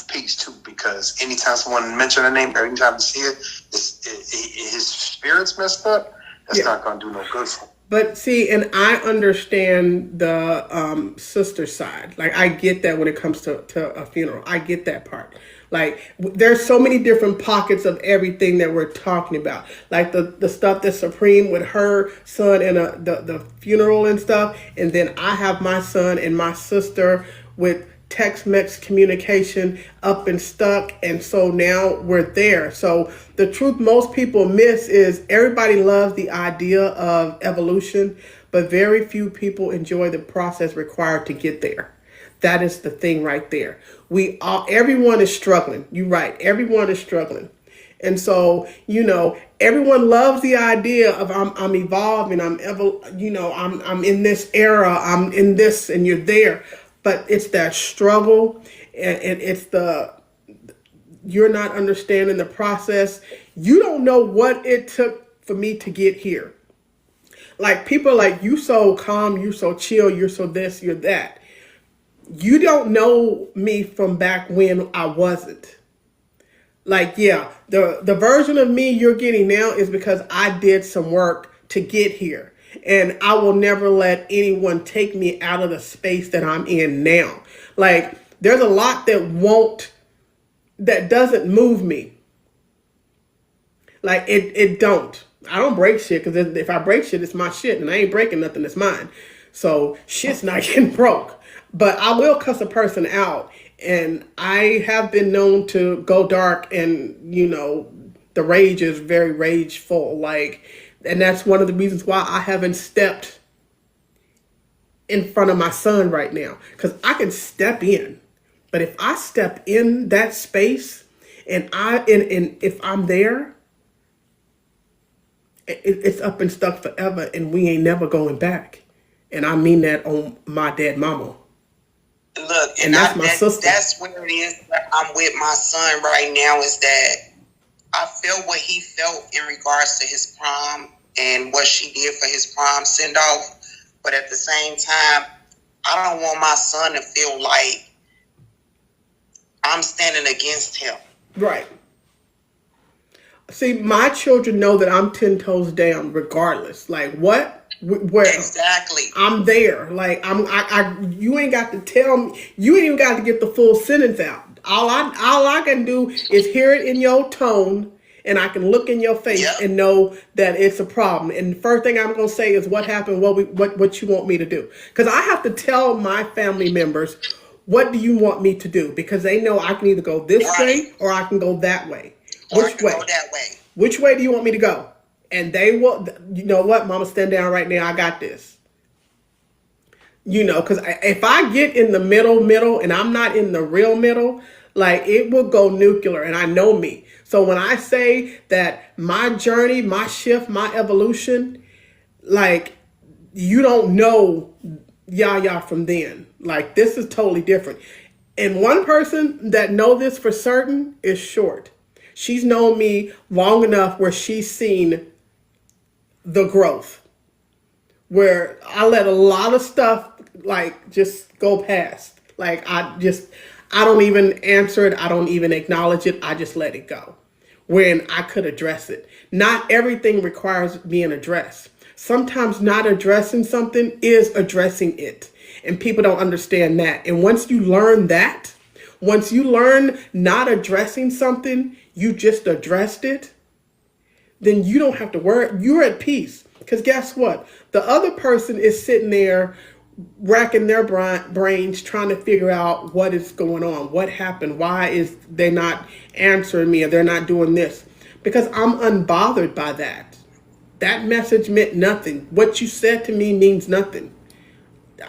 peace too. Because anytime someone mentions a name, or anytime you see it, his spirit's messed up. That's not going to do no good for him. But see, and I understand the sister side. Like, I get that when it comes to a funeral. I get that part. Like, there's so many different pockets of everything that we're talking about. Like the stuff that's Supreme with her son and the funeral and stuff. And then I have my son and my sister with Tex-Mex communication up and stuck, and so now we're there. So the truth most people miss is everybody loves the idea of evolution, but very few people enjoy the process required to get there. That is the thing right there. Everyone is struggling. You're right. Everyone is struggling. And so, everyone loves the idea of I'm evolving, I'm in this era, I'm in this, and you're there. But it's that struggle, and it's you're not understanding the process. You don't know what it took for me to get here. Like, people are like, you so calm, you're so chill, you're so this, you're that. You don't know me from back when I wasn't. Like, yeah, the version of me you're getting now is because I did some work to get here. And I will never let anyone take me out of the space that I'm in now. Like, there's a lot that doesn't move me. Like, it don't. I don't break shit, because if I break shit, it's my shit, and I ain't breaking nothing that's mine. So shit's not getting broke. But I will cuss a person out, and I have been known to go dark, and the rage is very rageful. Like, and that's one of the reasons why I haven't stepped in front of my son right now. Because I can step in. But if I step in that space and if I'm there, it's up and stuck forever, and we ain't never going back. And I mean that on my dead mama. Look, and that's my sister. That's where it is. I'm with my son right now, is that I felt what he felt in regards to his prom and what she did for his prom send-off. But at the same time, I don't want my son to feel like I'm standing against him. Right. See, my children know that I'm 10 toes down regardless. Like, what? Where? Exactly. I'm there. Like, you ain't got to tell me. You ain't even got to get the full sentence out. All I can do is hear it in your tone, and I can look in your face and know that it's a problem. And the first thing I'm going to say is what happened, what you want me to do. Because I have to tell my family members, what do you want me to do? Because they know I can either go this way or I can go that way. Which way? Go that way. Which way do you want me to go? And they will, you know what, Mama, stand down right now. I got this. You know, because if I get in the middle, and I'm not in the real middle, like it will go nuclear, and I know me. So when I say that my journey, my shift, my evolution, like you don't know Yaya from then. Like this is totally different. And one person that know this for certain is Short. She's known me long enough where she's seen the growth, where I let a lot of stuff like just go past. Like I don't even answer it. I don't even acknowledge it. I just let it go when I could address it. Not everything requires being addressed. Sometimes not addressing something is addressing it. And people don't understand that. And once you learn that, once you learn not addressing something, you just addressed it, then you don't have to worry. You're at peace. Because guess what? The other person is sitting there racking their brains trying to figure out what is going on, what happened, why is they not answering me, or they're not doing this. Because I'm unbothered by that. That message meant nothing. What you said to me means nothing.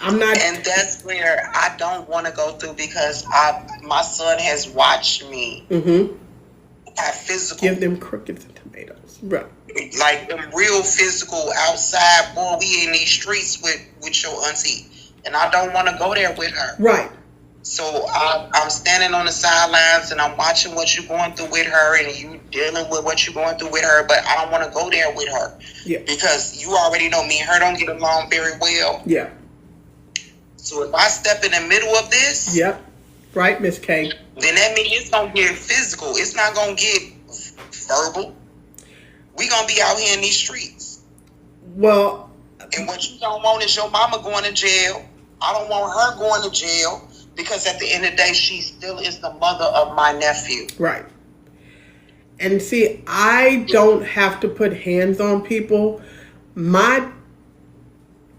I'm not. And that's where I don't want to go through, because my son has watched me have physical. Give them crickets and tomatoes. Right. Like them real physical outside, boy, we in these streets with your auntie. And I don't want to go there with her. Right. So I'm standing on the sidelines and I'm watching what you're going through with her, and you dealing with what you're going through with her, but I don't want to go there with her. Yeah. Because you already know me and her don't get along very well. Yeah. So if I step in the middle of this, yep. Right, Miss K. Then that means it's gonna get physical. It's not gonna get verbal. We gonna be out here in these streets. Well, and what you don't want is your mama going to jail. I don't want her going to jail, because at the end of the day, she still is the mother of my nephew. Right. And see, I don't have to put hands on people. My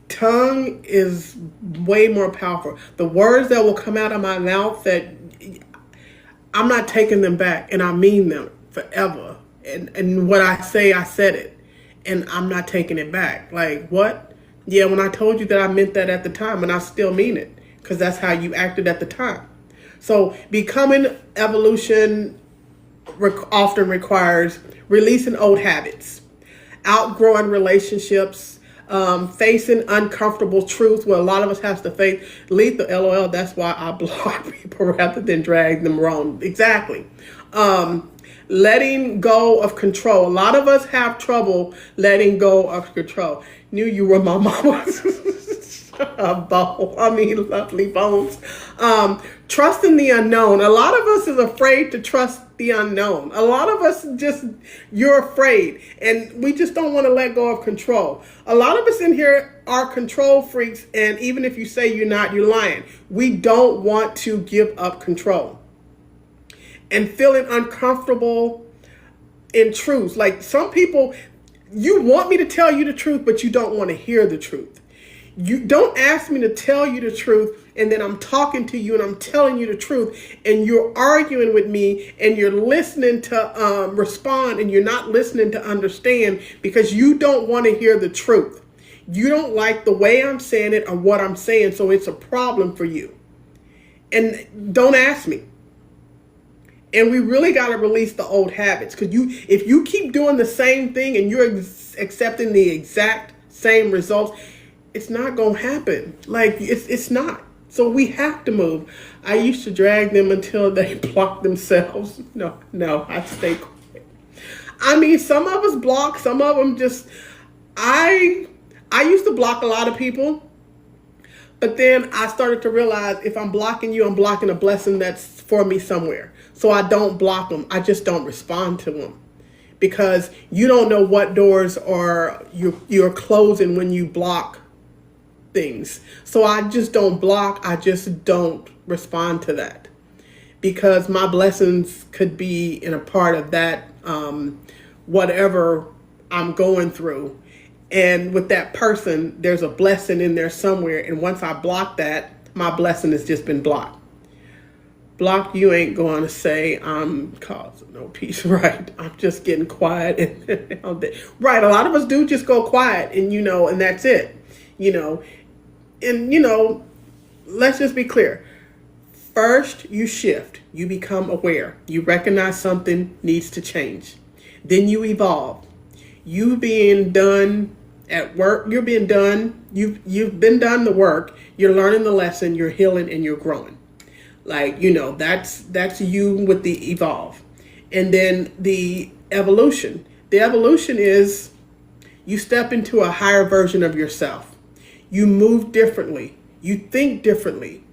tongue is way more powerful. The words that will come out of my mouth, that I'm not taking them back, and I mean them forever. And what I say, I said it, and I'm not taking it back. Like, what? Yeah, when I told you that, I meant that at the time, and I still mean it, because that's how you acted at the time. So becoming evolution often requires releasing old habits, outgrowing relationships, facing uncomfortable truths where a lot of us have to face. Lethal, LOL, that's why I block people rather than drag them wrong. Exactly. Letting go of control. A lot of us have trouble letting go of control. Knew you were my mama's lovely bones. Trusting the unknown. A lot of us is afraid to trust the unknown. A lot of us you're afraid, and we just don't want to let go of control. A lot of us in here are control freaks, and even if you say you're not, you're lying. We don't want to give up control. And feeling uncomfortable in truth. Like some people, you want me to tell you the truth, but you don't want to hear the truth. You don't ask me to tell you the truth, and then I'm talking to you and I'm telling you the truth, and you're arguing with me, and you're listening to respond, and you're not listening to understand, because you don't want to hear the truth. You don't like the way I'm saying it or what I'm saying, so it's a problem for you. And don't ask me. And we really got to release the old habits, because if you keep doing the same thing and you're accepting the exact same results, it's not going to happen. Like, it's not. So we have to move. I used to drag them until they block themselves. No, I stay quiet. I mean, some of us block, some of them just, I used to block a lot of people. But then I started to realize, if I'm blocking you, I'm blocking a blessing that's for me somewhere. So I don't block them. I just don't respond to them, because you don't know what doors are you're closing when you block things. So I just don't block. I just don't respond to that, because my blessings could be in a part of that, whatever I'm going through. And with that person, there's a blessing in there somewhere. And once I block that, my blessing has just been blocked. Block, you ain't going to say I'm causing no peace, right? I'm just getting quiet. And right, a lot of us do just go quiet and, and that's it, And, let's just be clear. First, you shift. You become aware. You recognize something needs to change. Then you evolve. You being done at work, you're being done. You've been done the work. You're learning the lesson. You're healing and you're growing. That's you with the evolve. And then the evolution. The evolution is you step into a higher version of yourself. You move differently. You think differently.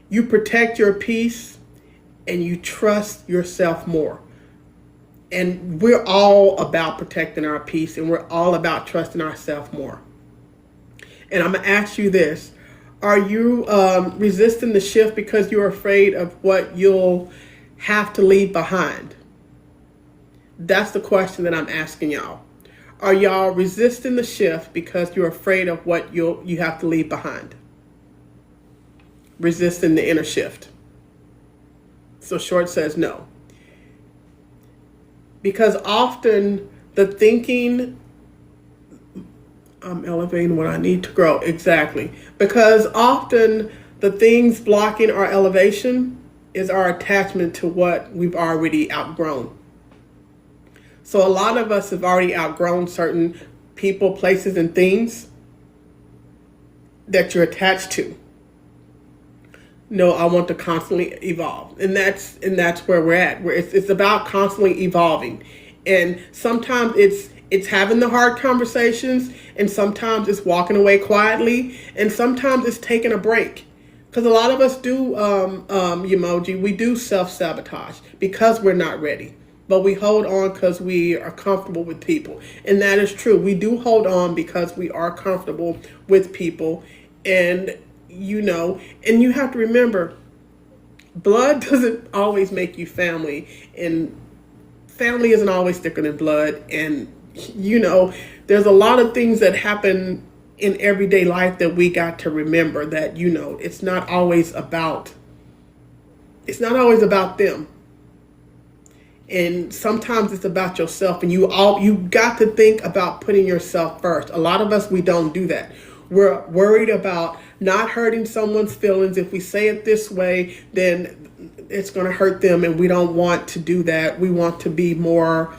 You protect your peace and you trust yourself more. And we're all about protecting our peace and we're all about trusting ourselves more. And I'm going to ask you this. Are you resisting the shift because you're afraid of what you'll have to leave behind? That's the question that I'm asking y'all. Are y'all resisting the shift because you're afraid of what you have to leave behind? Resisting the inner shift. So Short says no. Because often the thinking, I'm elevating what I need to grow. Exactly. Because often the things blocking our elevation is our attachment to what we've already outgrown. So a lot of us have already outgrown certain people, places, and things that you're attached to. No, I want to constantly evolve. And that's where we're at. Where it's about constantly evolving. And sometimes it's having the hard conversations, and sometimes it's walking away quietly, and sometimes it's taking a break. Because a lot of us do, emoji, we do self-sabotage because we're not ready. But we hold on because we are comfortable with people. And that is true. We do hold on because we are comfortable with people. And, and you have to remember, blood doesn't always make you family. And family isn't always thicker than blood. And, there's a lot of things that happen in everyday life that we got to remember that, it's not always about them. And sometimes it's about yourself, and you got to think about putting yourself first. A lot of us, we don't do that. We're worried about not hurting someone's feelings. If we say it this way, then it's going to hurt them, and we don't want to do that. We want to be more,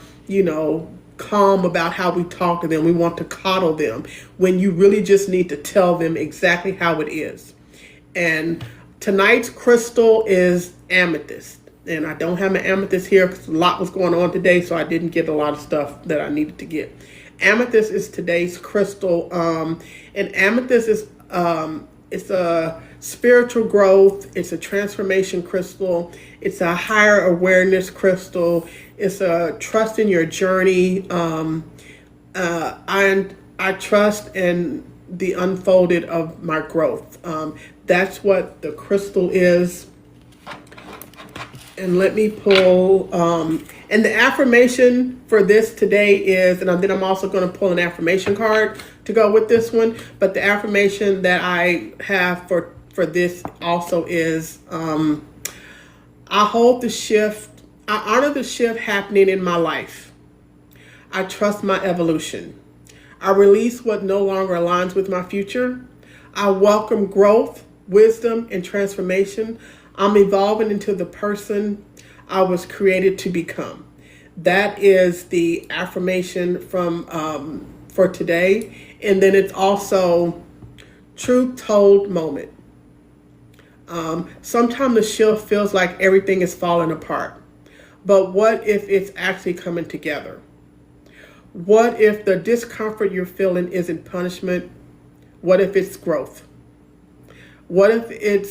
calm about how we talk to them. We want to coddle them when you really just need to tell them exactly how it is. And tonight's crystal is amethyst. And I don't have my amethyst here because a lot was going on today, so I didn't get a lot of stuff that I needed to get. Amethyst is today's crystal. And amethyst is it's a spiritual growth. It's a transformation crystal. It's a higher awareness crystal. It's a trust in your journey. I trust in the unfolded of my growth. That's what the crystal is. And let me pull, and the affirmation for this today is, and then I'm also going to pull an affirmation card to go with this one. But the affirmation that I have for this also is, I hold the shift. I honor the shift happening in my life. I trust my evolution. I release what no longer aligns with my future. I welcome growth, wisdom, and transformation. I'm evolving into the person I was created to become. That is the affirmation from for today. And then it's also truth told moment. Sometimes the shift feels like everything is falling apart. But what if it's actually coming together? What if the discomfort you're feeling isn't punishment? What if it's growth? What if it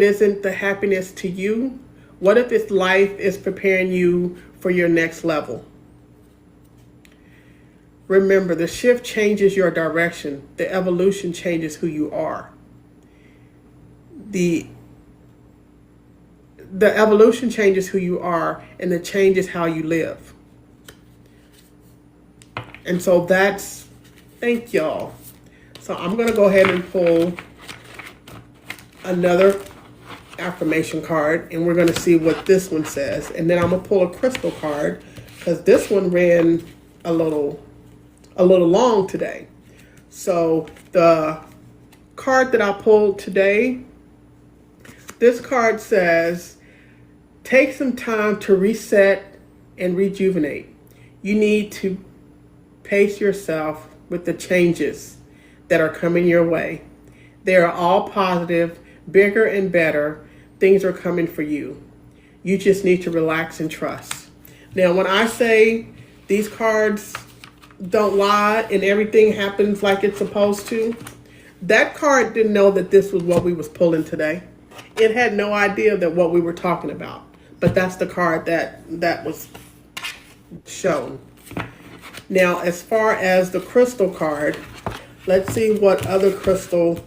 isn't the happiness to you? What if it's life is preparing you for your next level? Remember, the shift changes your direction. The evolution changes who you are. The evolution changes who you are, and it changes how you live. And so thank y'all. So I'm going to go ahead and pull another affirmation card, and we're going to see what this one says. And then I'm going to pull a crystal card because this one ran a little long today. So the card that I pulled today, this card says, take some time to reset and rejuvenate. You need to pace yourself with the changes that are coming your way. They are all positive, bigger and better. Things are coming for you. You just need to relax and trust. Now, when I say these cards don't lie and everything happens like it's supposed to, that card didn't know that this was what we was pulling today. It had no idea that what we were talking about. But that's the card that was shown. Now, as far as the crystal card, let's see what other crystal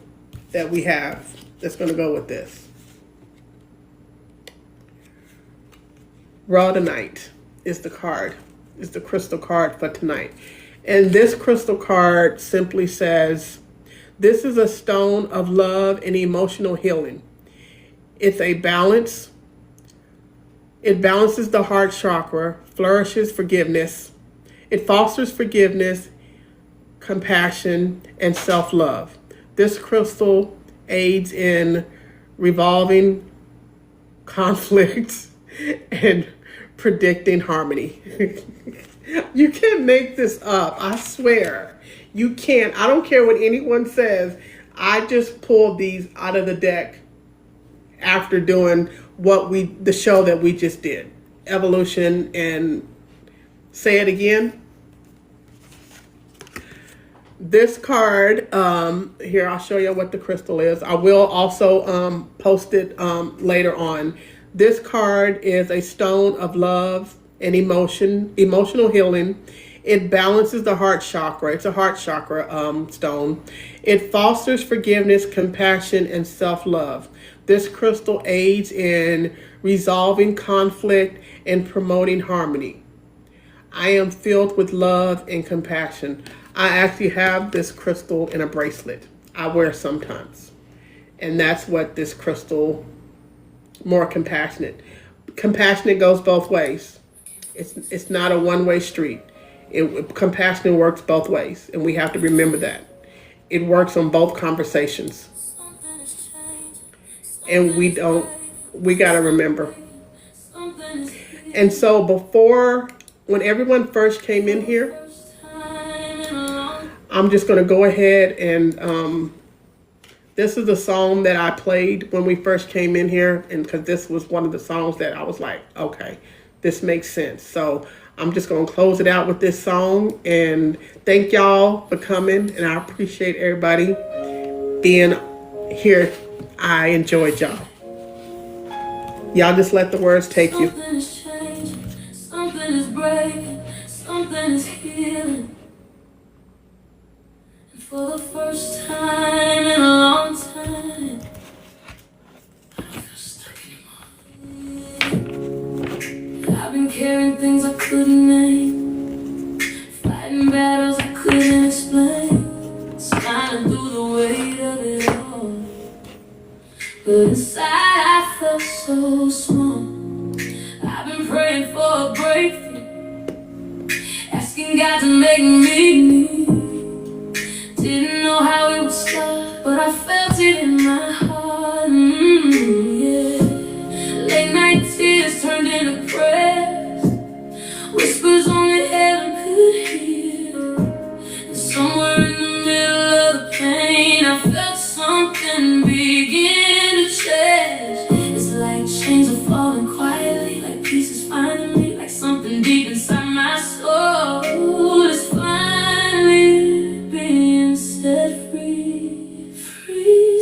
that we have that's going to go with this. Rhodonite is the card, is the crystal card for tonight. And this crystal card simply says, this is a stone of love and emotional healing. It's a balance. It balances the heart chakra, flourishes forgiveness. It fosters forgiveness, compassion, and self-love. This crystal aids in resolving conflicts and predicting harmony. You can't make this up. I swear. You can't. I don't care what anyone says. I just pulled these out of the deck after doing the show that we just did. Evolution and say it again. This card, here, I'll show you what the crystal is. I will also post it later on. This card is a stone of love and emotional healing. It balances the heart chakra. It's a heart chakra stone. It fosters forgiveness, compassion, and self-love. This crystal aids in resolving conflict and promoting harmony. I am filled with love and compassion. I actually have this crystal in a bracelet I wear sometimes. And that's what this crystal, more compassionate. Compassionate goes both ways. It's not a one-way street. Compassionate works both ways, and we have to remember that. It works on both conversations. And we got to remember. And so when everyone first came in here, I'm just going to go ahead and this is the song that I played when we first came in here, and because this was one of the songs that I was like, okay, this makes sense. So I'm just going to close it out with this song, and thank y'all for coming, and I appreciate everybody being here. I enjoyed y'all. Y'all just let the words take you. Something is changing, something is breaking, something is healing. And for the first time in a long time, I don't feel stuck anymore. I've been carrying things I couldn't name, fighting battles I couldn't explain, smiling through the weight of it all. But inside I felt so small. I've been praying for a breakthrough, asking God to make me new. Didn't know how it would start, but I felt it in my heart. Yeah. Late night tears turned into prayers, whispers only heaven could hear. And somewhere in the middle of the pain, I felt something begin to change. It's like chains are falling quietly, like pieces finding me, like something deep inside my soul is finally being set free. Free.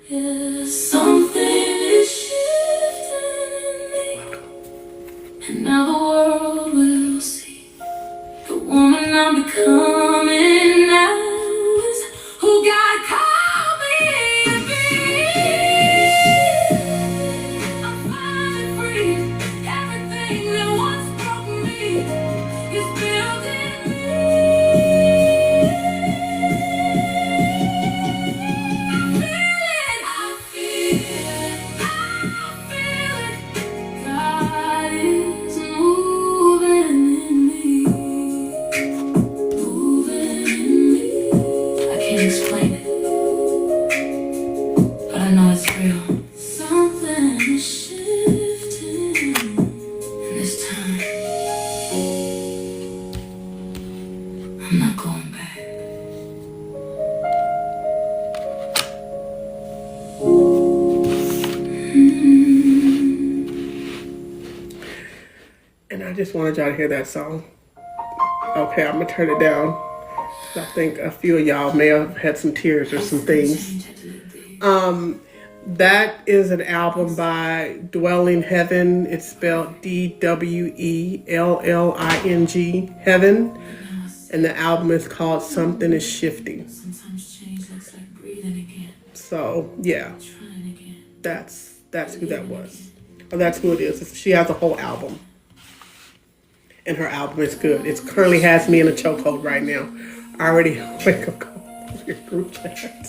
Yeah, something is shifting in me, and now the world will see the woman I'm becoming now is who God called me to be. I'm finally free. Everything that once broke me is built in me. I feel it. God is moving in me, moving in me. I can't explain it, but I know it's real. Something is shifting, and this time I'm not going back. And I just wanted y'all to hear that song. Okay, I'm gonna turn it down. I think a few of y'all may have had some tears or some things. That is an album by Dwelling Heaven. It's spelled Dwelling, Heaven. And the album is called Something is Shifting. Sometimes change looks like breathing again. So yeah, Trying again. that's who that was. Or that's who it is. She has a whole album. And her album is good. It currently has me in a chokehold right now. I already wake up your group chat.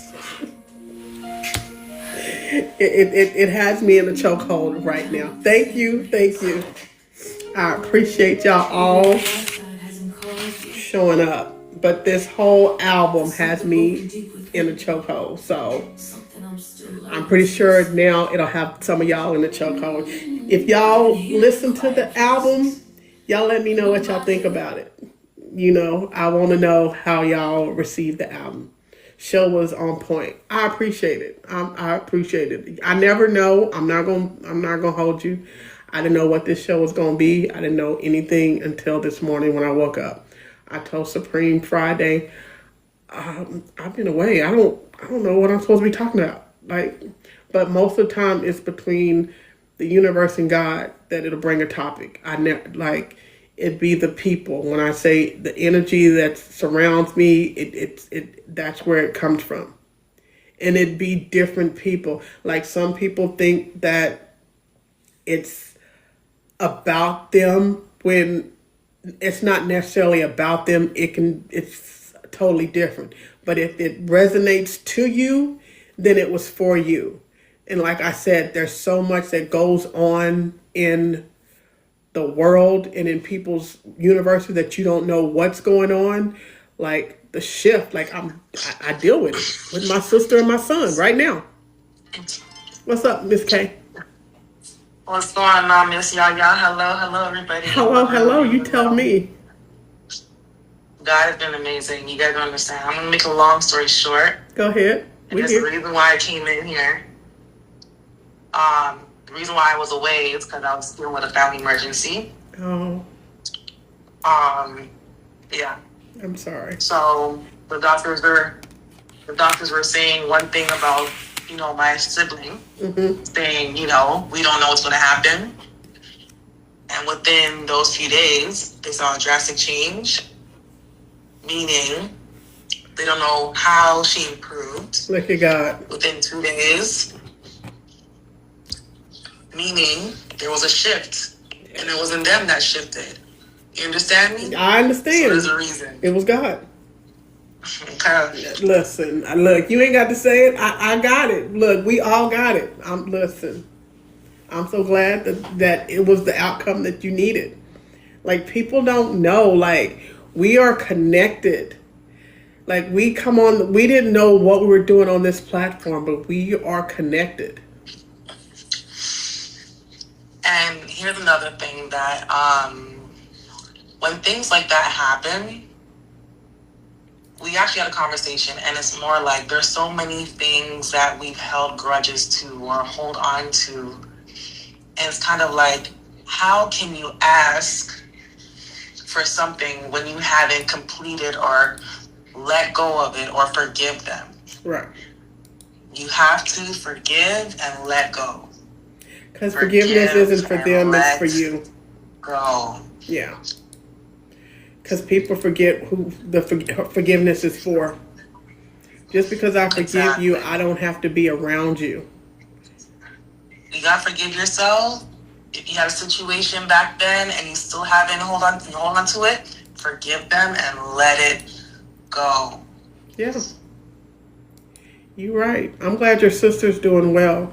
It has me in a chokehold right now. Thank you. I appreciate y'all all showing up. But this whole album has me in a chokehold. So I'm pretty sure now it'll have some of y'all in the chokehold. If y'all listen to the album, y'all let me know what y'all think about it. You know, I want to know how y'all received the album. Show was on point. I appreciate it. I appreciate it. I never know. I'm not gonna hold you. I didn't know what this show was gonna be. I didn't know anything until this morning when I woke up. I told Supreme Friday, I've been away. I don't know what I'm supposed to be talking about. But most of the time it's between the universe and God that it'll bring a topic. I never it'd be the people. When I say the energy that surrounds me, it that's where it comes from. And it'd be different people. Like some people think that it's about them when it's not necessarily about them. It's totally different. But if it resonates to you, then it was for you. And like I said, there's so much that goes on in the world and in people's universes that you don't know what's going on. Like the shift, I deal with it with my sister and my son right now. What's up, Miss K? What's going on, Miss Yaya? Hello, everybody. Hello. You tell me. God has been amazing. You guys don't understand. I'm gonna make a long story short. Go ahead. And there's a reason why I came in here. The reason why I was away is because I was dealing with a family emergency. Oh. Yeah. I'm sorry. So the doctors were saying one thing about, my sibling, saying, we don't know what's going to happen. And within those few days, they saw a drastic change, meaning they don't know how she improved. Look at God. Within 2 days, meaning there was a shift, and it wasn't them that shifted. You understand me? I understand. So there's a reason. It was God. Okay. Listen, look, you ain't got to say it. I got it. Look, we all got it. I'm so glad that it was the outcome that you needed. Like, people don't know, we are connected. Like, we didn't know what we were doing on this platform, but we are connected. And here's another thing that, when things like that happen, we actually had a conversation, and it's more like there's so many things that we've held grudges to or hold on to. And it's kind of like, how can you ask for something when you haven't completed or let go of it or forgive them? Right. You have to forgive and let go. Because forgiveness isn't for them, it's for you. Go. Yeah. Because people forget who the forgiveness is for. Just because I forgive you, I don't have to be around you. You gotta forgive yourself. If you had a situation back then and you still haven't hold on to it, forgive them and let it go. Yeah. You're right. I'm glad your sister's doing well.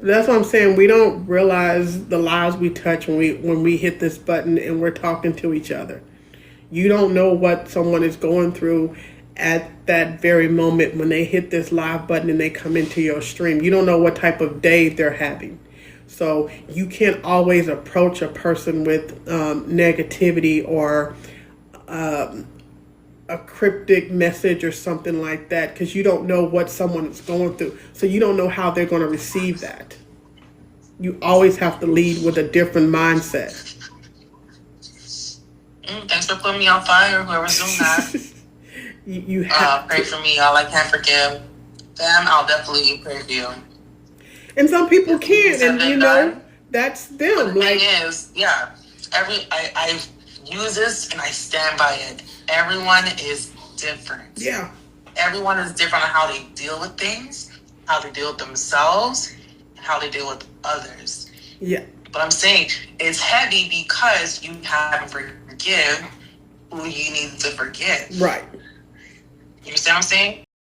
That's what I'm saying. We don't realize the lives we touch when we hit this button and we're talking to each other. You don't know what someone is going through at that very moment when they hit this live button and they come into your stream. You don't know what type of day they're having. So you can't always approach a person with negativity or a cryptic message or something like that, because you don't know what someone is going through. So you don't know how they're going to receive that. You always have to lead with a different mindset. Thanks for putting me on fire, whoever's doing that. you have pray for me, y'all. I can't forgive them. I'll definitely pray for you. And some people can't, and you know, that's them. The thing is, yeah, I use this and I stand by it. Everyone is different. Yeah. Everyone is different on how they deal with things, how they deal with themselves, and how they deal with others. Yeah. But I'm saying it's heavy because you haven't forgive who you need to forgive. Right. You understand what I'm saying?